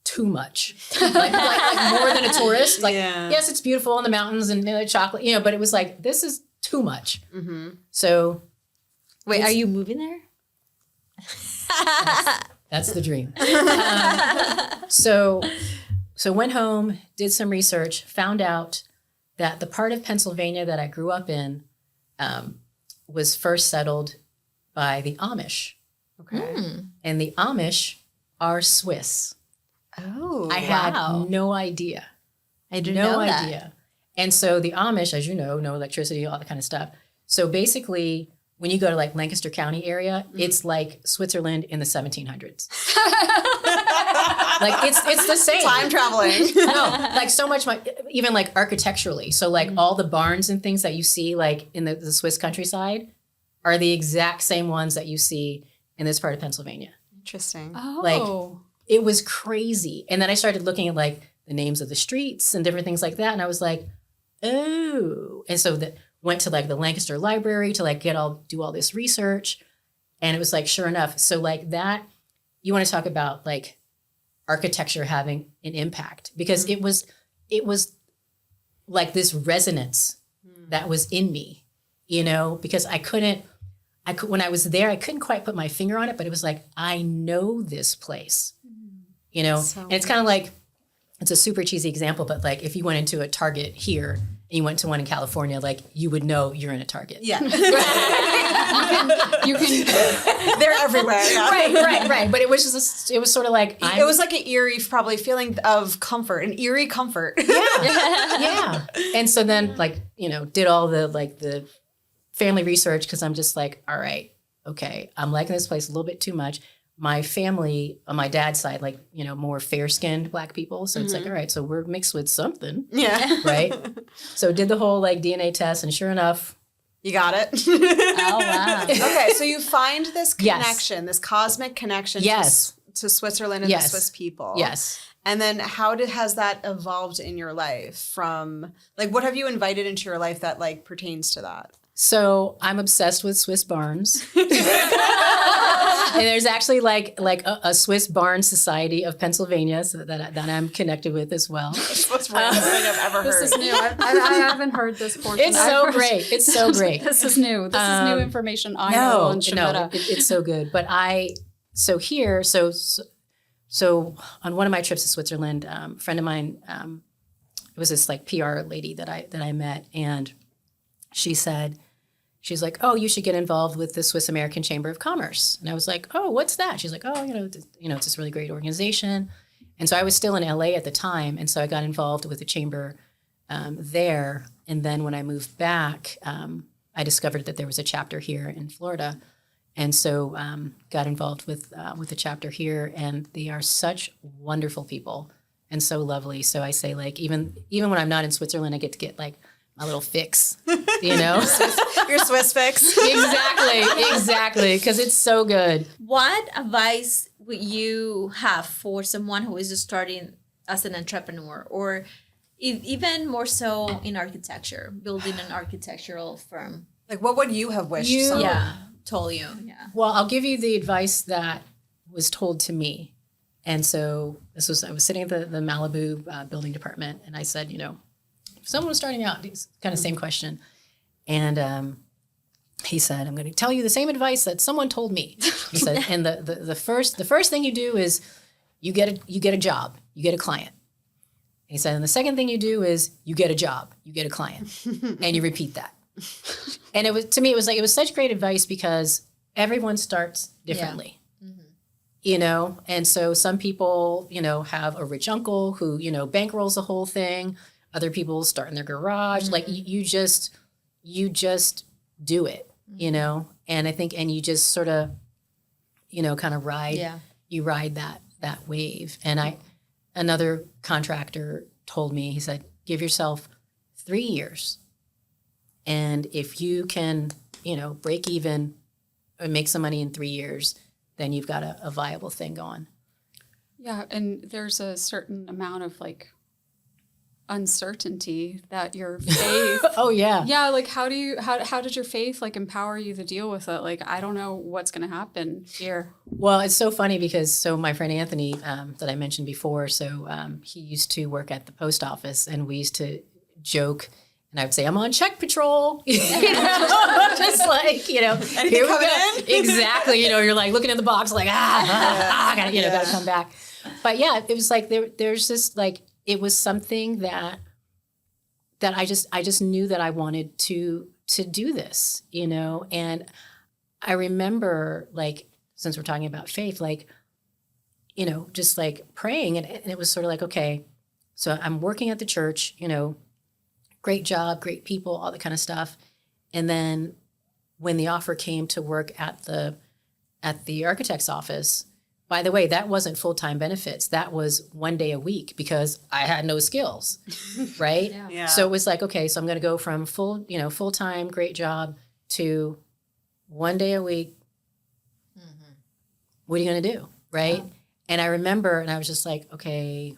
too much. like more than a tourist. Like, yes, it's beautiful in the mountains and chocolate, but it was like, this is too much. Mm-hmm. So. Wait, are you moving there? That's the dream. So went home, did some research, found out that the part of Pennsylvania that I grew up in was first settled by the Amish. Okay. And the Amish are Swiss. Oh, I had no idea. I didn't know that. No idea. And so the Amish, as you know, no electricity, all that kind of stuff. So basically, when you go to like Lancaster County area, it's like Switzerland in the 1700s. Like it's the same. Time traveling. No, like so much, even like architecturally. So like all the barns and things that you see like in the Swiss countryside are the exact same ones that you see in this part of Pennsylvania. Interesting. Oh. Like it was crazy. And then I started looking at like the names of the streets and different things like that. And I was like, oh. And so went to like the Lancaster Library to like do all this research. And it was like, sure enough. So like that, you want to talk about like architecture having an impact because it was like this resonance that was in me, because when I was there, I couldn't quite put my finger on it, but it was like, I know this place, and it's kind of like, it's a super cheesy example, but like if you went into a Target here and you went to one in California, like you would know you're in a Target. Yeah. You can They're everywhere. Yeah. Right. But it was sort of like, it was like an eerie, probably feeling of comfort, an eerie comfort. Yeah. And so then like, did all the family research because I'm just like, all right, okay, I'm liking this place a little bit too much. My family on my dad's side, like, more fair-skinned Black people. So it's like, all right, so we're mixed with something. Yeah. Right? So did the whole like DNA test and sure enough. You got it. Oh, wow. Okay, so you find this connection, this cosmic connection to Switzerland and the Swiss people. Yes. And then how has that evolved in your life from, like, what have you invited into your life that, like, pertains to that? So I'm obsessed with Swiss barns. And there's actually like a Swiss Barn Society of Pennsylvania that I'm connected with as well. That's the most random thing I've ever heard. This is new. I haven't heard this portion. It's so great. It's so great. This is new. This is new information I know on Schumetta. It's so good. But so on one of my trips to Switzerland, a friend of mine, it was this like PR lady that I met, and she's like, oh, you should get involved with the Swiss American Chamber of Commerce. And I was like, oh, what's that? She's like, oh, it's this really great organization. And so I was still in LA at the time. And so I got involved with the chamber there. And then when I moved back, I discovered that there was a chapter here in Florida. And so got involved with the chapter here. And they are such wonderful people and so lovely. So I say, like, even when I'm not in Switzerland, I get to get like my little fix, Your Swiss fix. Exactly, because it's so good. What advice would you have for someone who is starting as an entrepreneur, or even more so in architecture, building an architectural firm? Like, what would you have wished someone told you? Yeah. Well, I'll give you the advice that was told to me. And so I was sitting at the Malibu building department, and I said, if someone was starting out, it's kind of same question. And he said, I'm going to tell you the same advice that someone told me. He said, and the first thing you do is you get a job, you get a client. He said, and the second thing you do is you get a job, you get a client, and you repeat that. And it was such great advice because everyone starts differently. And so some people, have a rich uncle who, bankrolls the whole thing. Other people start in their garage. Like you just do it, and I think, and you just sort of, kind of you ride that wave. And another contractor told me, he said, give yourself 3 years. And if you can, break even or make some money in 3 years, then you've got a viable thing going. Yeah, and there's a certain amount of like uncertainty that your faith. Oh yeah. Yeah, like how did your faith like empower you to deal with it? Like I don't know what's going to happen here. Well, it's so funny because my friend Anthony that I mentioned before, he used to work at the post office, and we used to joke. And I would say, I'm on check patrol, just like, here we go. Exactly. You're like looking at the box like, gotta come back. But yeah, it was like, there's this, like, it was something that I just knew that I wanted to do this, and I remember, like, since we're talking about faith, like, just like praying, and it was sort of like, okay, so I'm working at the church, great job, great people, all that kind of stuff. And then when the offer came to work at the architect's office, by the way, that wasn't full-time benefits. That was 1 day a week because I had no skills, right? Yeah. So it was like, okay, so I'm going to go from full-time, great job to 1 day a week. Mm-hmm. What are you going to do, right? Yeah. And I remember, and I was just like, okay,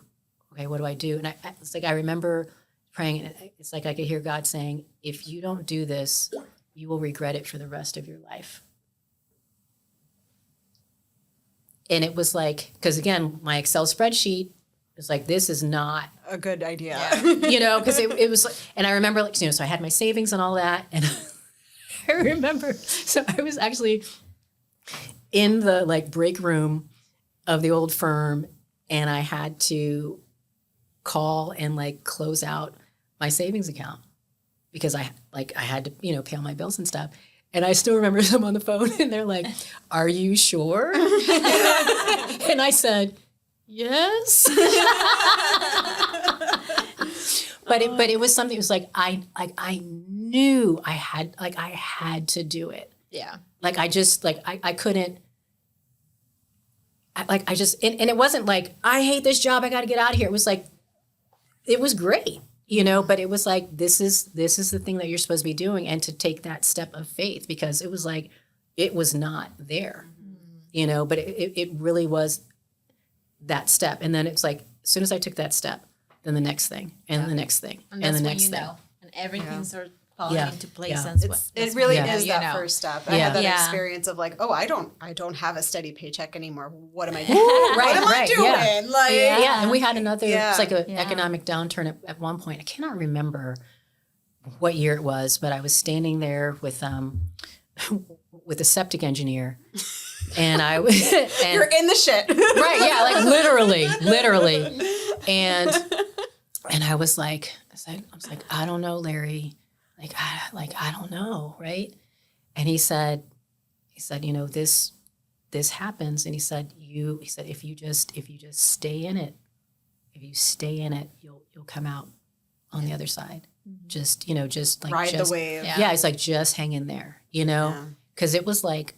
what do I do? And it's like I remember praying, and it's like I could hear God saying, if you don't do this, you will regret it for the rest of your life. And it was like, because again, my Excel spreadsheet was like, this is not a good idea. Because it was like, and I remember, like, so I had my savings and all that. And I remember, so I was actually in the like break room of the old firm, and I had to call and like close out my savings account because I had to, pay all my bills and stuff. And I still remember them on the phone, and they're like, are you sure? And I said, yes. But it was something, it was like, I knew I had to do it. Yeah. Like, I just, like, I couldn't, and it wasn't like, I hate this job, I got to get out of here. It was like, it was great, but it was like, this is the thing that you're supposed to be doing, and to take that step of faith, because it was like, it was not there, but it really was that step. And then it's like, as soon as I took that step, then the next thing, and the next thing, and the next thing. And everything started falling into place. Yeah. It really is that first step. I had that Yeah. experience of like, oh, I don't have a steady paycheck anymore. What am I doing? What am I doing? Yeah. Like, Yeah, and we had another, it's like an Yeah. economic downturn at one point. I cannot remember what year it was, but I was standing there with a septic engineer, and I was, and you're in the shit. right, yeah, like literally, and I was like, I don't know, Larry, I don't know, right? And he said, this happens, and he said, if you just stay in it, you'll come out on the other side. Mm-hmm. Just like ride the wave. Yeah, it's like, just hang in there, because it was like,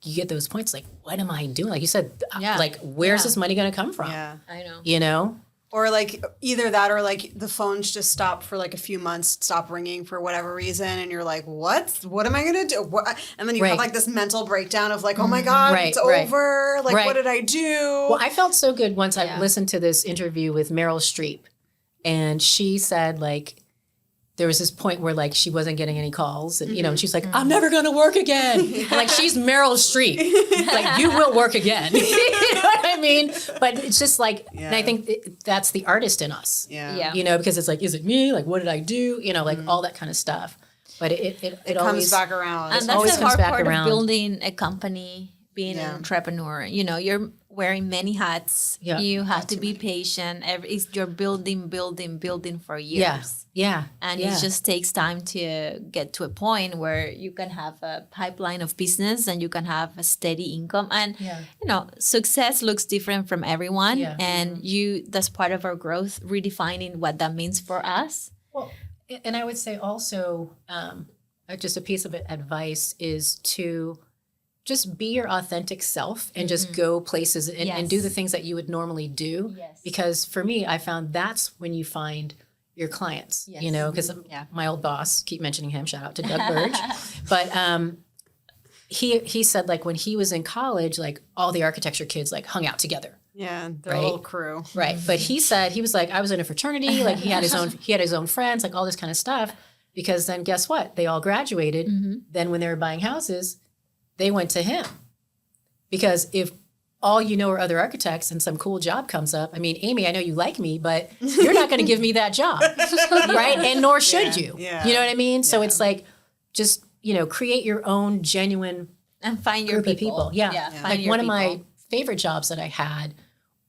you get those points like, what am I doing? Like you said, like, where's this money going to come from? Yeah, I know. Or like either that, or like the phones just stop for like a few months, stop ringing for whatever reason, and you're like, what am I gonna do? What? And then you have like this mental breakdown of like, oh my God, it's over. Like, what did I do? Well, I felt so good once I listened to this interview with Meryl Streep, and she said, like, there was this point where like she wasn't getting any calls, and and she's like, I'm never gonna work again. And, like, she's Meryl Streep, like, you will work again. You know what I mean? But it's just like, and I think that's the artist in us. Yeah. Because it's like, is it me? Like, what did I do? Like all that kind of stuff. But it comes always back around. And always that's the comes hard back part around. of building a company, being an entrepreneur. You're wearing many hats. Yeah. You have to be patient. You're building for years. Yeah. And it just takes time to get to a point where you can have a pipeline of business and you can have a steady income. And, success looks different from everyone. Yeah. And that's part of our growth, redefining what that means for us. Well, and I would say also, just a piece of advice is to just be your authentic self and just go places and do the things that you would normally do. Yes. Because for me, I found that's when you find your clients, because my old boss, keep mentioning him, shout out to Doug Burge. But he said like when he was in college, like all the architecture kids like hung out together. Yeah, their right? little crew. Right. But he said, he was like, I was in a fraternity, like he had his own friends, like all this kind of stuff. Because then guess what? They all graduated. Then when they were buying houses, they went to him. Because if all you know are other architects and some cool job comes up, I mean, Amy, I know you like me, but you're not going to give me that job. Right. And nor should you. Yeah. You know what I mean? So it's like, just, create your own genuine and find your group of people. Yeah. Find Like your one of people. my favorite jobs that I had,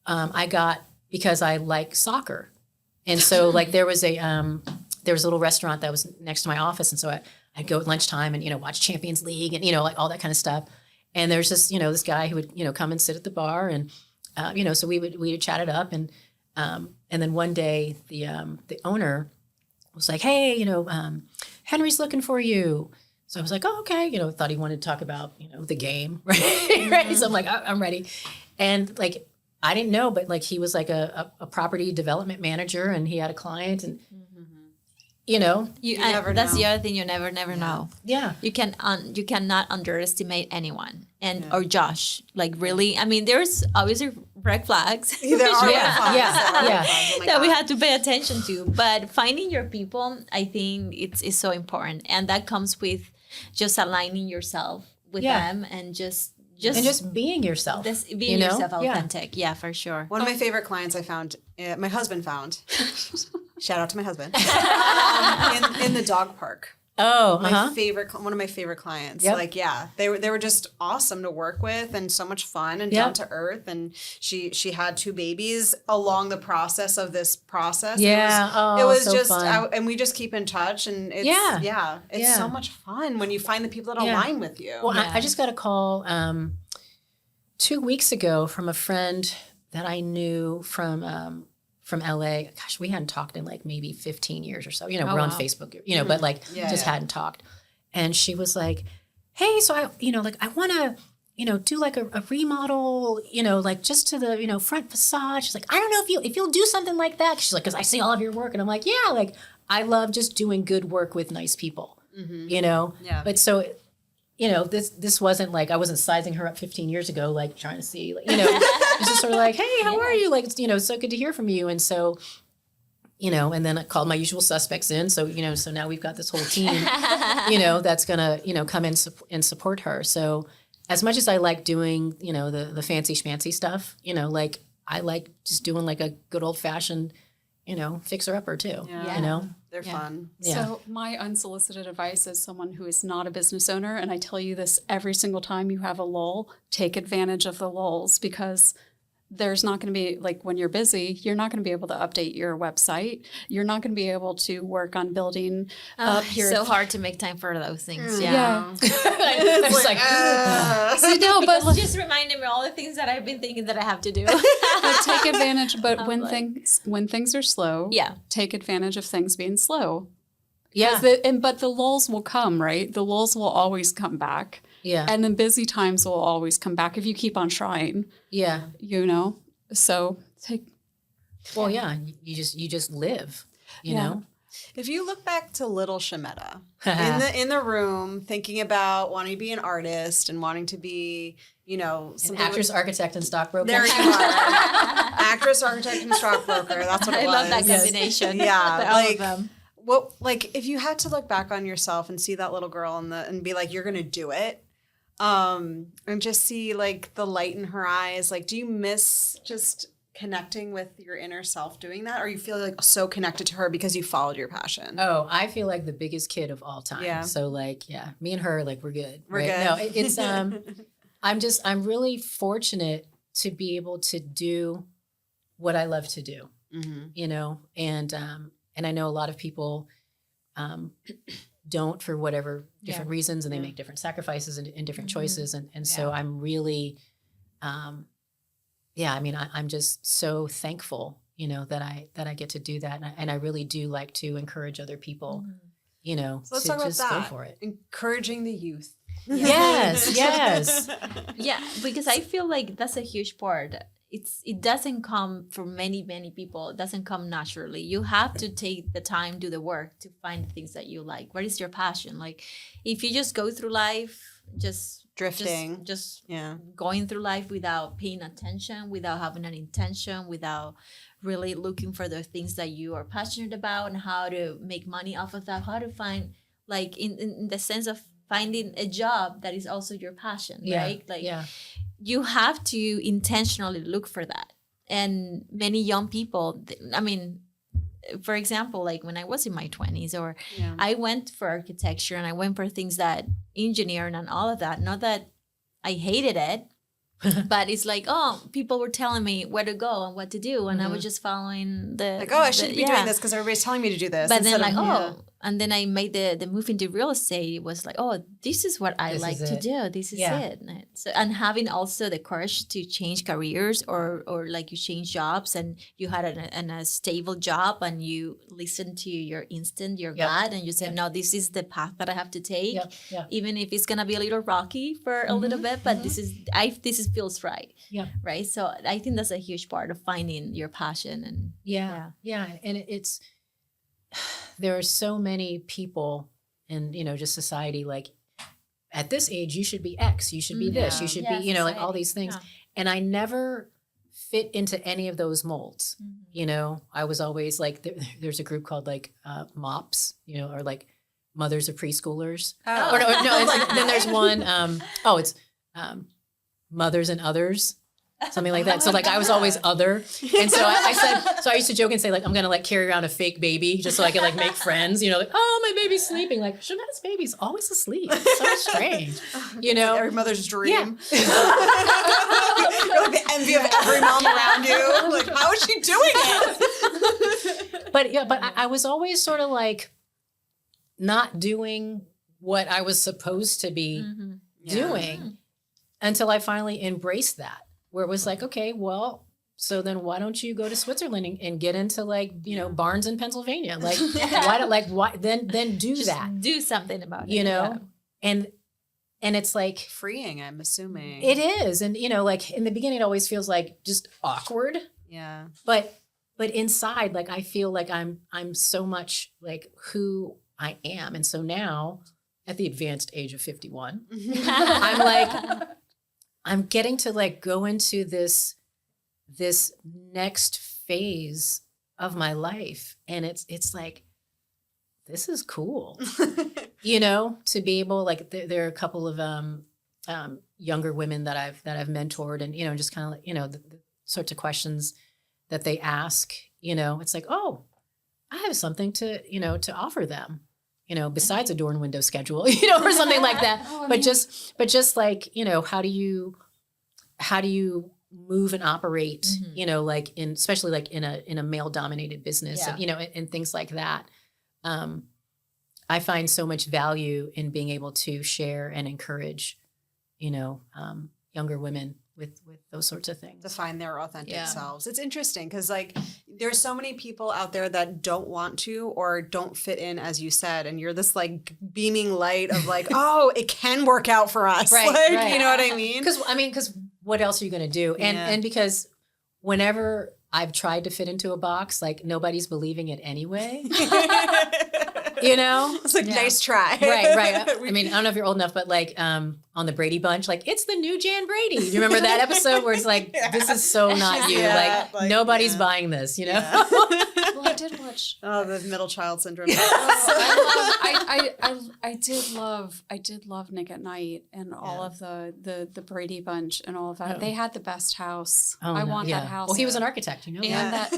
I got because I like soccer. And so like there was a little restaurant that was next to my office. And so I'd go at lunchtime and, watch Champions League and, like all that kind of stuff. And there's this, this guy who would, come and sit at the bar and, so we would chat it up. And then one day the owner was like, hey, Henry's looking for you. So I was like, oh, okay. Thought he wanted to talk about, the game. Right. Right. So I'm like, I'm ready. And like, I didn't know, but like he was like a property development manager and he had a client and, you never that's know. The other thing you never know. Yeah. You cannot underestimate anyone. And or Josh, like really, I mean, there's obviously red flags. There are red flags. That we had to pay attention to. But finding your people, I think it's so important. And that comes with just aligning yourself with them and just being yourself. Being yourself authentic. Yeah, for sure. One of my favorite clients I found, my husband found. Shout out to my husband. In the dog park. Oh, one of my favorite clients. Yep. Like, yeah, they were just awesome to work with and so much fun and down to earth. And she had 2 babies along the process of this process. Yeah, it was so just, fun. and we just keep in touch. And it's so much fun when you find the people that align with you. Well, I just got a call 2 weeks ago from a friend that I knew from LA. Gosh, we hadn't talked in like maybe 15 years or so. We're on Facebook, but like just hadn't talked. And she was like, hey, so I want to, do like a remodel, like just to the, front facade. She's like, I don't know if you'll do something like that. She's like, because I see all of your work. And I'm like, yeah, like I love just doing good work with nice people, Yeah. But so, this wasn't like, I wasn't sizing her up 15 years ago, like trying to see, like, it's just sort of like, hey, how are you? Like, it's, so good to hear from you. And so, and then I called my usual suspects in. So, so now we've got this whole team, that's going to, come in and support her. So as much as I like doing, the fancy schmancy stuff, like I like just doing like a good old fashioned, fixer upper too, They're fun. Yeah. So my unsolicited advice as someone who is not a business owner, and I tell you this every single time you have a lull, take advantage of the lulls because there's not going to be, like when you're busy, you're not going to be able to update your website. You're not going to be able to work on building up your... It's so hard to make time for those things. Yeah. It's like, no, but just reminding me all the things that I've been thinking that I have to do. But take advantage. But when things are slow, take advantage of things being slow. Yeah. But the lulls will come, right? The lulls will always come back. Yeah. And the busy times will always come back if you keep on trying. Yeah. So take... Well, yeah, you just live, you know? If you look back to little Schumetta in the room, thinking about wanting to be an artist and wanting to be, an actress, architect, and stockbroker. There you are. Actress, architect, and stockbroker. That's what it was. I love that combination. Yeah. All of them. What, like, if you had to look back on yourself and see that little girl and be like, you're going to do it, and just see like the light in her eyes, like, do you miss just connecting with your inner self doing that, or you feel like so connected to her because you followed your passion? Oh, I feel like the biggest kid of all time. Yeah. So like, me and her, like, we're good. We're right? good. No, it's I'm really fortunate to be able to do what I love to do. And I know a lot of people don't, for whatever different reasons, and they make different sacrifices and different choices. And so I'm really, I'm just so thankful, that I get to do that. And I really do like to encourage other people, so let's to talk about just that. go for it. Encouraging the youth. Yes. Yeah, because I feel like that's a huge part. It doesn't come for many people. It doesn't come naturally. You have to take the time, do the work to find the things that you like. What is your passion? Like, if you just go through life just drifting, just going through life without paying attention, without having an intention, without really looking for the things that you are passionate about and how to make money off of that, how to find, like, in the sense of finding a job that is also your passion, right? Like, you have to intentionally look for that. And many young people, I mean, for example, like when I was in my 20s, or I went for architecture and I went for things that engineering and all of that. Not that I hated it, but it's like, people were telling me where to go and what to do. And I was just following I shouldn't be doing this because everybody's telling me to do this. But then and then I made the move into real estate. It was like, this is what I like to do. This is it. So, and having also the courage to change careers or like you change jobs and you had a stable job and you listened to your instinct, your gut, and you said, no, this is the path that I have to take. Even if it's going to be a little rocky for a little bit, but this feels right. Right. So I think that's a huge part of finding your passion. And And it's, there are so many people in, just society, like at this age, you should be X, you should be this, you should be, like all these things. And I never fit into any of those molds. I was always like, there's a group called like MOPS, or like mothers of preschoolers. Then there's one, it's mothers and others. Something like that. So like I was always other. And so I used to joke and say like, I'm going to like carry around a fake baby just so I can like make friends, like, my baby's sleeping. Like Schumetta's baby's always asleep. It's so strange. Every mother's dream. You're like the envy of every mom around you. Like, how is she doing it? But I was always sort of like not doing what I was supposed to be doing until I finally embraced that. Where it was like, okay, well, so then why don't you go to Switzerland and get into like, barns in Pennsylvania? Like, why then do just that. Do something about it. And it's like freeing, I'm assuming. It is. And like in the beginning, it always feels like just awkward. Yeah. But inside, like I feel like I'm so much like who I am. And so now at the advanced age of 51, I'm like, I'm getting to like go into this next phase of my life. And it's like, this is cool, to be able, like there are a couple of younger women that I've mentored and, just kind of like, the sorts of questions that they ask, it's like, I have something to offer them. Besides a door and window schedule, or something like that. But just like, how do you move and operate, like especially like in a male dominated business, and things like that. I find so much value in being able to share and encourage, younger women with those sorts of things. To find their authentic selves. It's interesting because like there's so many people out there that don't want to or don't fit in, as you said, and you're this like beaming light of like, it can work out for us. Right. You know what I mean? Because what else are you going to do? And because whenever I've tried to fit into a box, like nobody's believing it anyway. It's like, nice try. Right. I mean, I don't know if you're old enough, but like on the Brady Bunch, like it's the new Jan Brady. Do you remember that episode where it's like, this is so not you. Like nobody's buying this, Well, I did watch. The middle child syndrome. I did love Nick at Night and all of the Brady Bunch and all of that. They had the best house. I want that house. Well, he was an architect, And yeah,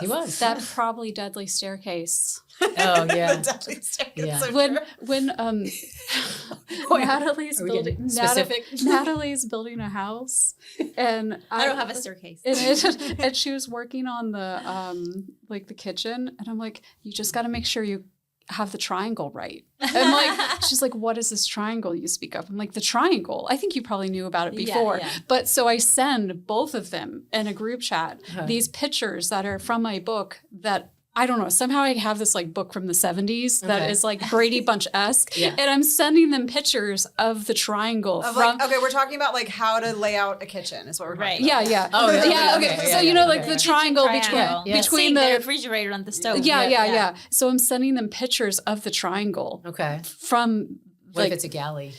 he was. That probably deadly staircase. Oh yeah. The deadly staircase. Yeah. When Natalie's building a house, and I don't have a staircase. And she was working on the like the kitchen, and I'm like, you just got to make sure you have the triangle right. And like, she's like, what is this triangle you speak of? I'm like, the triangle. I think you probably knew about it before. Yeah. But so I send both of them in a group chat these pictures that are from my book that I don't know. Somehow I have this like book from the 70s that is like Brady Bunch-esque. And I'm sending them pictures of the triangle. We're talking about like how to lay out a kitchen is what we're talking about. Yeah. Oh, yeah. Okay. So, like the triangle between the refrigerator and the stove. Yeah. So I'm sending them pictures of the triangle. Okay. From What if it's a galley?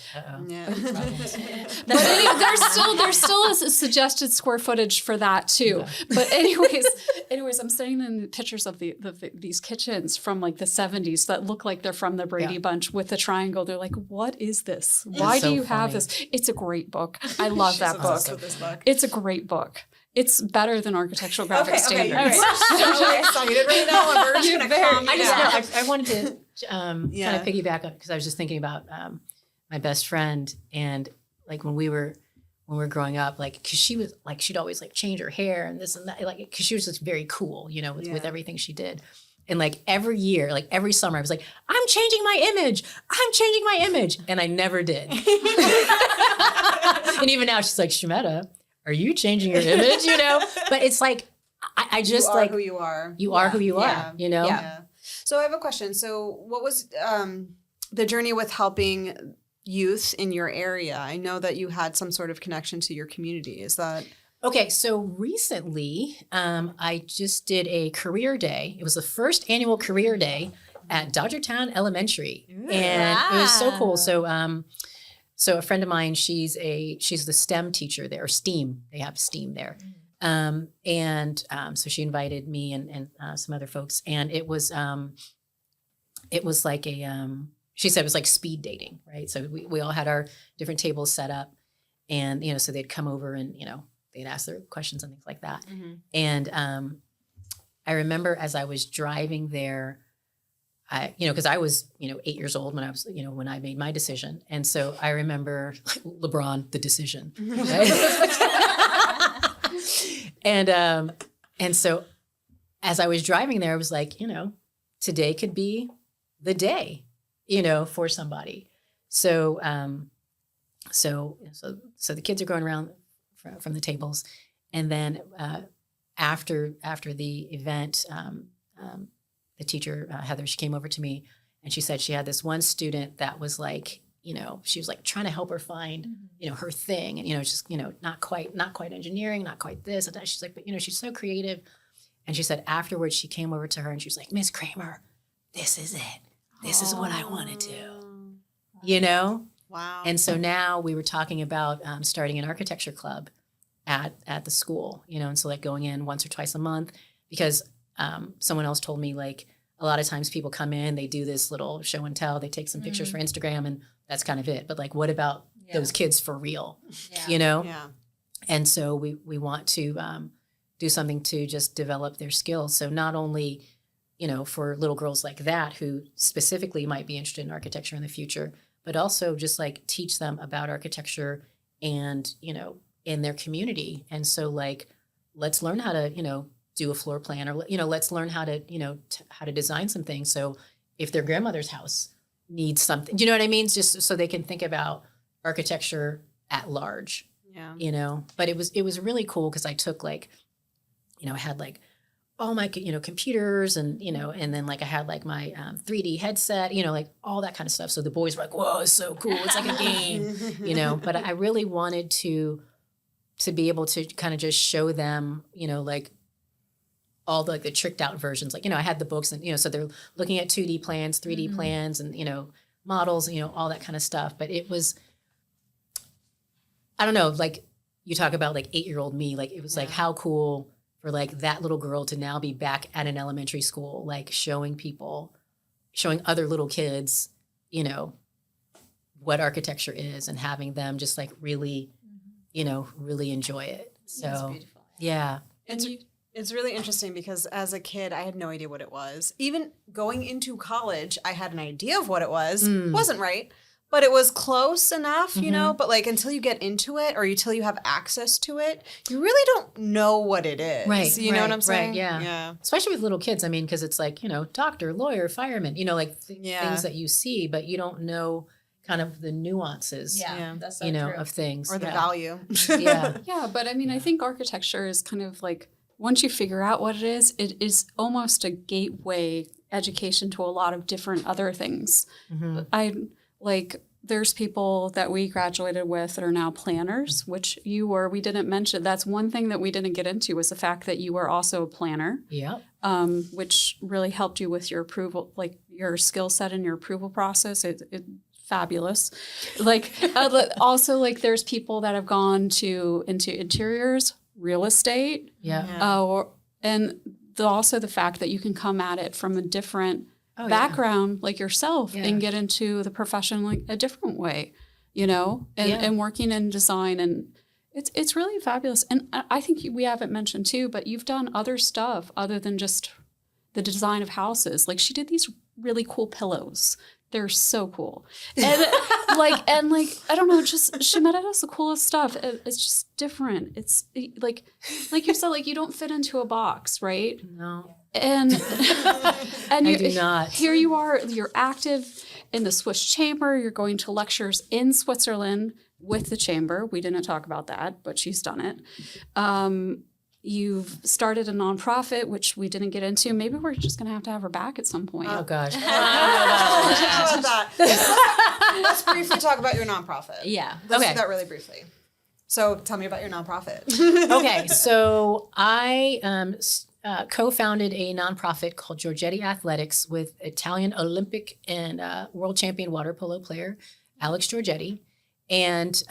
Yeah. But there's still a suggested square footage for that too. Yeah. But anyways, I'm seeing in pictures of these kitchens from like the 70s that look like they're from the Brady Bunch with the triangle. They're like, what is this? Why do you have this? It's a great book. I love that book. It's a great book. It's better than Architectural Graphic Standards. All right. So excited right now. I'm just going to calm you down. I wanted to kind of piggyback on because I was just thinking about my best friend and like when we were growing up, like because she was like she'd always like change her hair and this and that, like because she was just very cool, you know, with everything she did. And like every year, like every summer, I was like, I'm changing my image, and I never did. And even now, she's like, Schumetta, are you changing your image? You know, but it's like, I just you are like who you are. You are who you are. You know. Yeah. So I have a question. So what was the journey with helping youth in your area? I know that you had some sort of connection to your community. Is that okay? So recently, I just did a career day. It was the first annual career day at Dodgertown Elementary, and it was so cool. So. So a friend of mine, she's the STEM teacher there, or STEAM. They have STEAM there. So she invited me and some other folks, and it was like she said it was like speed dating, right? So we all had our different tables set up, and you know, so they'd come over and you know they'd ask their questions and things like that. Mm-hmm. And I remember as I was driving there. Because I was, 8 years old when when I made my decision. And so I remember LeBron, the decision. Right? And so as I was driving there, I was like, today could be the day, for somebody. So the kids are going around from the tables. And then after the event, the teacher, Heather, she came over to me and she said she had this one student that was like, she was like trying to help her find, her thing. And, just, not quite engineering, not quite this and that. She's like, but, she's so creative. And she said afterwards, she came over to her and she was like, Miss Kramer, this is it. This is what I want to do, Wow. And so now we were talking about starting an architecture club at the school, and so like going in once or twice a month because someone else told me like a lot of times people come in, they do this little show and tell, they take some pictures for Instagram and that's kind of it. But like, what about those kids for real, Yeah. And so we want to do something to just develop their skills. So not only, for little girls like that who specifically might be interested in architecture in the future, but also just like teach them about architecture and, in their community. And so like, let's learn how to, do a floor plan or, let's learn how to, how to design some things. So if their grandmother's house needs something, do you know what I mean? Just so they can think about architecture at large, but it was really cool because I took like, I had like all my, computers and, and then like I had like my 3D headset, like all that kind of stuff. So the boys were like, whoa, it's so cool. It's like a game, but I really wanted to be able to kind of just show them, like, all the tricked out versions. Like, I had the books and, so they're looking at 2D plans, 3D plans and, models, all that kind of stuff. But it was, I don't know, like you talk about like 8-year-old me, like it was like how cool for like that little girl to now be back at an elementary school, like showing other little kids, what architecture is and having them just like really, really enjoy it. So, that's beautiful. Yeah. It's really interesting because as a kid, I had no idea what it was. Even going into college, I had an idea of what it was. Wasn't right, but it was close enough, But like until you get into it or until you have access to it, you really don't know what it is. Right. You know what I'm saying? Right, yeah. Especially with little kids. I mean, because it's like, doctor, lawyer, fireman, like things that you see, but you don't know kind of the nuances, that's so true. Of things. Or the value. Yeah. Yeah, but I mean, I think architecture is kind of like, once you figure out what it is almost a gateway education to a lot of different other things. There's people that we graduated with that are now planners, which you were. We didn't mention. That's one thing that we didn't get into was the fact that you were also a planner. Yeah. Which really helped you with your approval, like your skill set and your approval process. It's fabulous. Like also like there's people that have gone into interiors, real estate. And also the fact that you can come at it from a different background like yourself and get into the profession like a different way, and working in design, and it's really fabulous. And I think we haven't mentioned too, but you've done other stuff other than just the design of houses. Like she did these really cool pillows. They're so cool. And like I don't know, just Schumetta does the coolest stuff. It's just different. It's like you said, like you don't fit into a box, right? No. And I do not. Here you are, you're active in the Swiss Chamber, you're going to lectures in Switzerland with the chamber. We didn't talk about that, but she's done it. You've started a nonprofit, which we didn't get into. Maybe we're just going to have her back at some point. Oh, gosh. Let's briefly talk about your nonprofit. Yeah. Let's do that really briefly. So tell me about your nonprofit. Okay. So I co-founded a nonprofit called Giorgetti Athletics with Italian Olympic and world champion water polo player Alex Giorgetti. And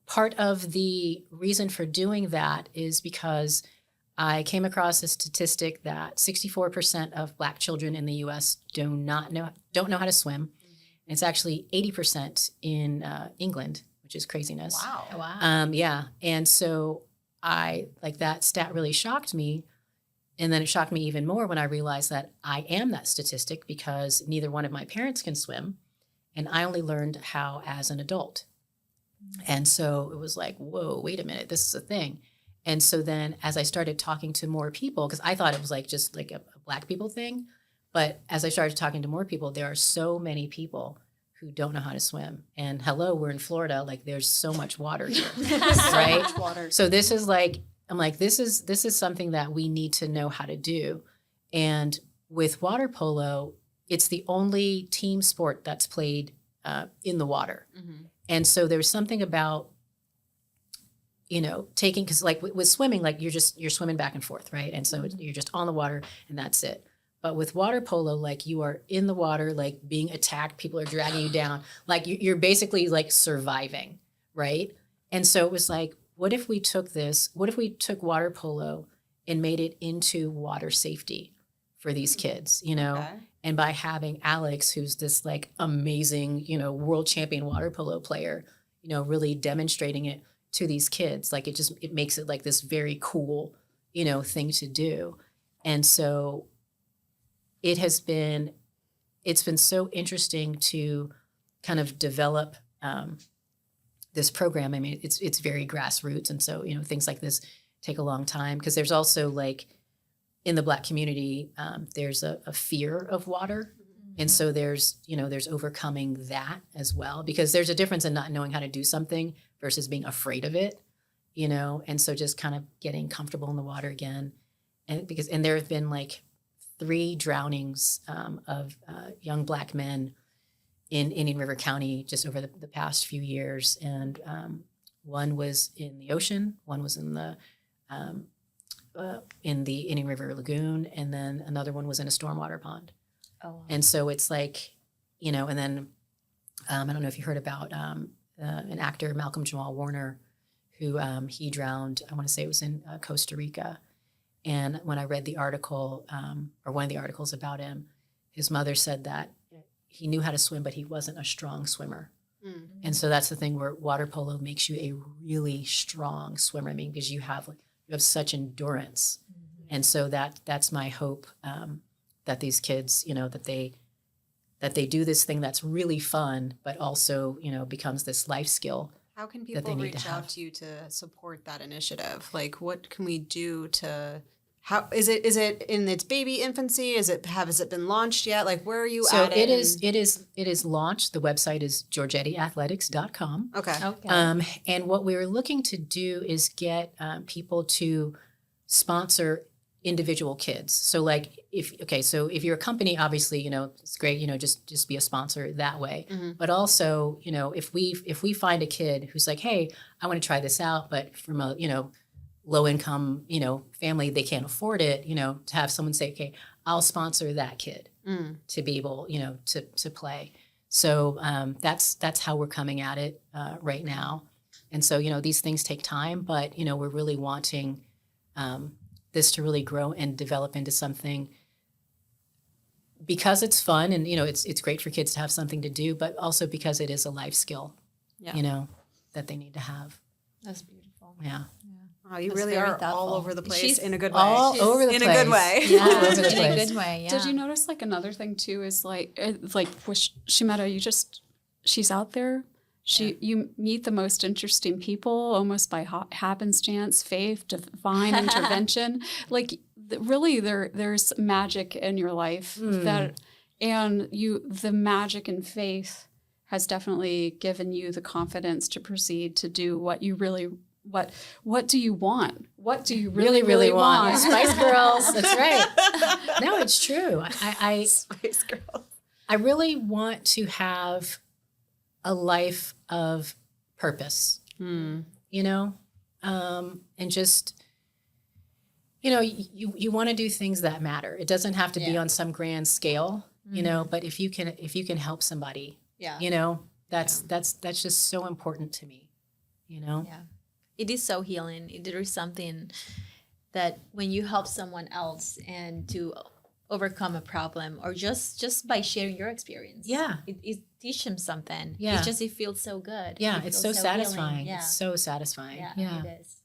part of the reason for doing that is because I came across a statistic that 64% of Black children in the U.S. don't know how to swim. And it's actually 80% in England, which is craziness. Wow. Yeah. And so that stat really shocked me. And then it shocked me even more when I realized that I am that statistic because neither one of my parents can swim. And I only learned how as an adult. And so it was like, whoa, wait a minute, this is a thing. And so then as I started talking to more people, because I thought it was like just like a Black people thing, but as I started talking to more people, there are so many people who don't know how to swim. And hello, we're in Florida, like there's so much water here, right? So much water. So this is like, I'm like, this is something that we need to know how to do. And with water polo, it's the only team sport that's played in the water. Mm-hmm. And so there's something about, taking, because like with swimming, like you're swimming back and forth, right? And so you're just on the water and that's it. But with water polo, like you are in the water, like being attacked, people are dragging you down, like you're basically like surviving, right? And so it was like, what if we took water polo and made it into water safety for these kids, Okay. And by having Alex, who's this like amazing, world champion water polo player, really demonstrating it to these kids, like it makes it like this very cool, thing to do. And so it's been so interesting to kind of develop this program. I mean, it's very grassroots. And so, things like this take a long time because there's also like in the Black community, there's a fear of water. Mm-hmm. And so there's overcoming that as well, because there's a difference in not knowing how to do something versus being afraid of it, and so just kind of getting comfortable in the water again. And there have been like 3 drownings of young Black men in Indian River County just over the past few years. And one was in the ocean, one was in the Indian River Lagoon, and then another one was in a stormwater pond. Oh, wow. And so it's like, and then I don't know if you heard about an actor, Malcolm Jamal Warner, who he drowned, I want to say it was in Costa Rica. And when I read the article, or one of the articles about him, his mother said that he knew how to swim, but he wasn't a strong swimmer. Mm-hmm. And so that's the thing where water polo makes you a really strong swimmer. I mean, because you have such endurance. Mm-hmm. And so that's my hope, that these kids, that they do this thing that's really fun, but also, becomes this life skill. How can people reach out to you to support that initiative? Like, what can we do to? How is it in its baby infancy? Has it been launched yet? Like, where are you at? So it is launched. The website is GiorgettiAthletics.com. Okay. And what we're looking to do is get people to sponsor individual kids. So like if you're a company, obviously, it's great, just be a sponsor that way. Mm-hmm. But also, if we find a kid who's like, hey, I want to try this out, but from a, low income, family, they can't afford it, to have someone say, okay, I'll sponsor that kid to be able, to play. So that's how we're coming at it right now. And so, these things take time, but, we're really wanting this to really grow and develop into something because it's fun and, it's great for kids to have something to do, but also because it is a life skill, that they need to have. That's beautiful. Yeah. Oh, you That's really very are thoughtful. all over the place She's in a good way. All over the place. In a good way. Yeah, all over the In a place. good way, yeah. Did you notice like another thing too is like with Schumetta, she's out there. You meet the most interesting people almost by happenstance, faith, divine intervention. Like really, there's magic in your life the magic and faith has definitely given you the confidence to proceed to do what you really. What do you want? What do you really want? Spice Girls. That's right. No, it's true. I Spice Girls. I really want to have a life of purpose, and just, you want to do things that matter. It doesn't have to be on some grand scale, but if you can help somebody, that's just so important to me, Yeah. It is so healing. There is something that when you help someone else and to overcome a problem or just by sharing your experience. Yeah. It teaches them something. Yeah. It feels so good. Yeah, it's so satisfying. Healing. Yeah. It's so satisfying. Yeah, it is.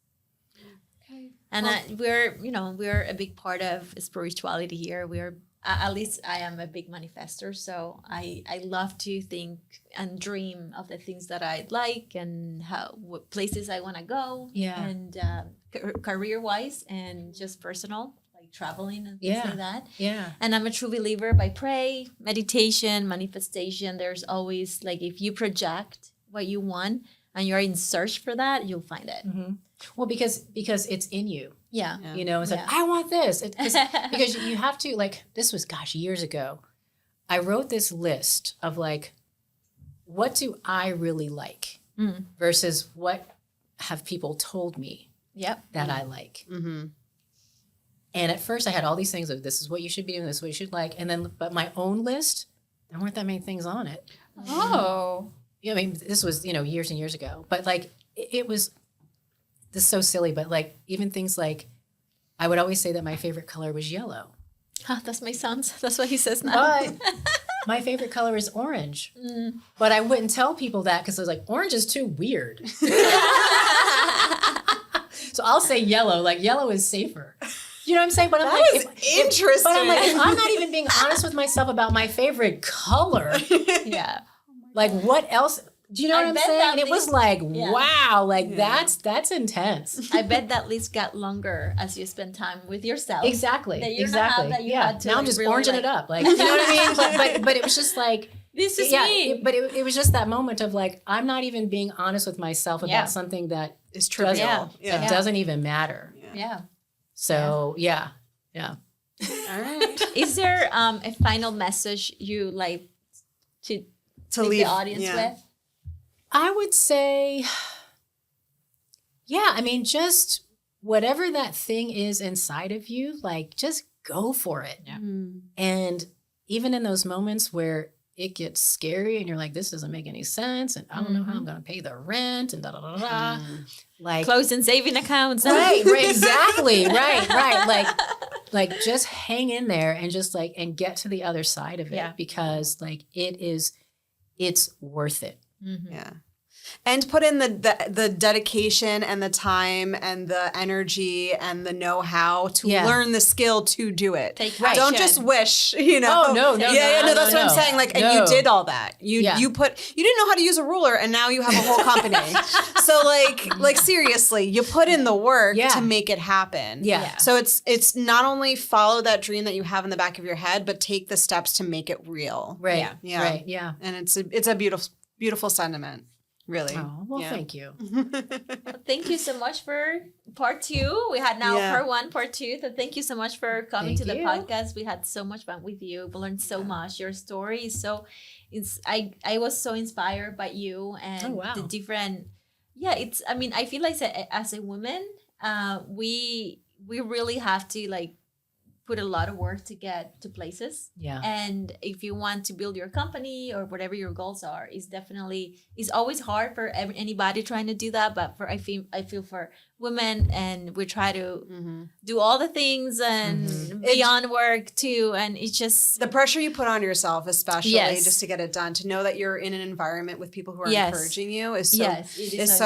Okay. And we're a big part of spirituality here. We're at least I am a big manifester, so I love to think and dream of the things that I like and what places I want to go. Yeah. And career wise and just personal, like traveling and things like that. Yeah. And I'm a true believer by prayer, meditation, manifestation. There's always like if you project what you want and you're in search for that, you'll find it. Mm-hmm. Well, because it's in you. Yeah. It's like, I want this. Because you have to, like, this was, years ago. I wrote this list of, like, what do I really like versus what have people told me that I like. Mm-hmm. And at first I had all these things of this is what you should be doing, this is what you should like. And then, but my own list, there weren't that many things on it. Oh. I mean, this was, years and years ago. But, like, it was... This is so silly, but like even things like I would always say that my favorite color was yellow. That's my son's. That's what he says now. But my favorite color is orange. But I wouldn't tell people that because I was like, orange is too weird. So I'll say yellow. Like yellow is safer. You know what I'm saying? But I'm interesting. But I'm like, if I'm not even being honest with myself about my favorite color. Yeah. Like what else? Do you know what I'm saying? And it was like, wow, like that's intense. I bet that list got longer as you spend time with yourself. Exactly. Exactly. Now I'm just really oranging it up. Like, you know what I mean? But it was just like, this is me. But it was just that moment of like, I'm not even being honest with myself about something that is trivial. That doesn't even matter. Yeah. So yeah. All right. Is there a final message you like to leave the audience with? I would say, I mean, just whatever that thing is inside of you, like just go for it. Yeah. And even in those moments where it gets scary and you're like, this doesn't make any sense. And I don't know how I'm going to pay the rent and like closing saving accounts. Right, exactly. Right. Like just hang in there and just like, and get to the other side of it because like it's worth it. Mm-hmm. Yeah. And put in the dedication and the time and the energy and the know-how to learn the skill to do it. Don't just wish, Oh, no. That's what I'm saying. Like, and you did all that. You didn't know how to use a ruler and now you have a whole company. So like seriously, you put in the work to make it happen. Yeah. So it's not only follow that dream that you have in the back of your head, but take the steps to make it real. Right. Yeah. Right. Yeah. And it's a beautiful sentiment. Really. Oh, well, thank you. Thank you so much for part 2. We had now part 1, part 2. So thank you so much for coming to the podcast. We had so much fun with you. We learned so much. Your story is so, I was so inspired by you and the different, I feel like as a woman, we really have to like put a lot of work to get to places. Yeah. And if you want to build your company or whatever your goals are, it's always hard for anybody trying to do that. But I feel for women, and we try to do all the things and beyond work too. And it's just the pressure you put on yourself, especially just to get it done, to know that you're in an environment with people who are encouraging you is so nice. It's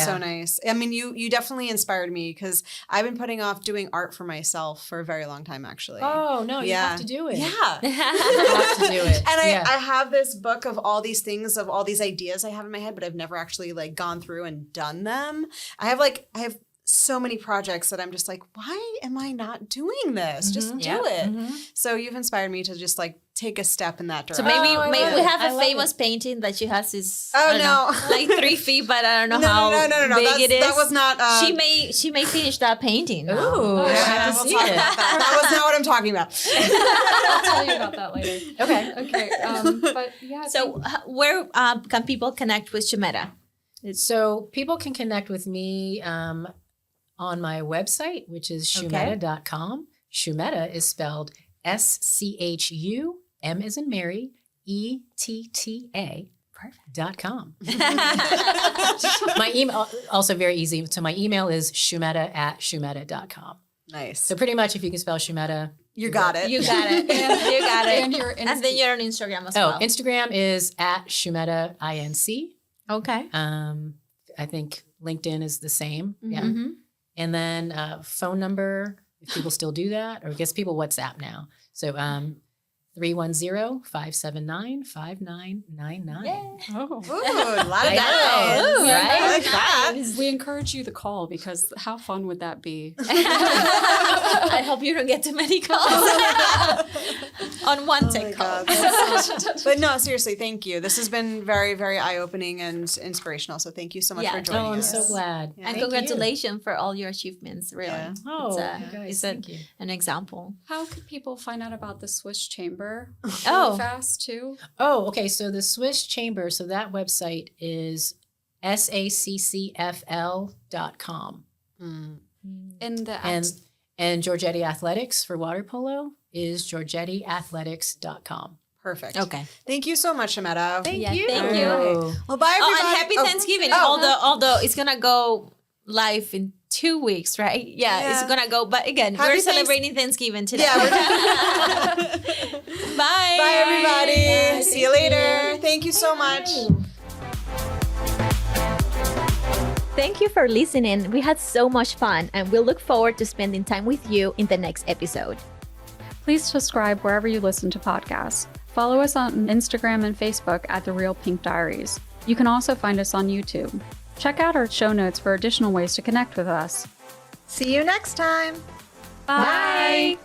so nice. I mean, you definitely inspired me, because I've been putting off doing art for myself for a very long time, actually. Oh, no, you have to do it. Yeah. You have to do it. And I have this book of all these things, of all these ideas I have in my head, but I've never actually like gone through and done them. I have so many projects that I'm just like, why am I not doing this? Just do it. So you've inspired me to just like take a step in that direction. So maybe we have a famous painting that she has is like 3 feet, but I don't know how big it is. That was not. She may finish that painting. Ooh, I have to see it. That was not what I'm talking about. I'll tell you about that later. Okay. But yeah. So where can people connect with Schumetta? So people can connect with me on my website, which is schumetta.com. Schumetta is spelled SCHUM as in Mary, ETTA.com. My email, also very easy. So my email is schumetta@schumetta.com. Nice. So pretty much if you can spell Schumetta, you got it. You got it. You got it. And then you're on Instagram as well. Instagram is @Schumetta INC. Okay. I think LinkedIn is the same. Yeah. And then phone number, if people still do that, or I guess people WhatsApp now. So 310-579-5999. Oh. Ooh, a lot of I know. guys. Right? We encourage you to call, because how fun would that be? I hope you don't get too many calls on one take call. But no, seriously, thank you. This has been very, very eye-opening and inspirational. So thank you so much for joining us. I'm so glad. And congratulations for all your achievements, really. Yeah. Oh, guys, thank you. An example. How could people find out about the Swiss Chamber? Oh. Fast too. Oh, okay. So the Swiss Chamber, so that website is saccfl.com. And Giorgetti Athletics for water polo is giorgettiathletics.com. Perfect. Okay. Thank you so much, Schumetta. Thank you. Well, bye, everybody. And happy Thanksgiving. Although it's going to go live in 2 weeks, right? Yeah, it's going to go. But again, we're celebrating Thanksgiving today. Yeah, Bye. Bye, everybody. See you later. Thank you so much. Thank you for listening. We had so much fun, and we'll look forward to spending time with you in the next episode. please subscribe wherever you listen to podcasts. Follow us on Instagram and Facebook at The Real Pink Diaries. You can also find us on YouTube. Check out our show notes for additional ways to connect with us. See you next time. Bye.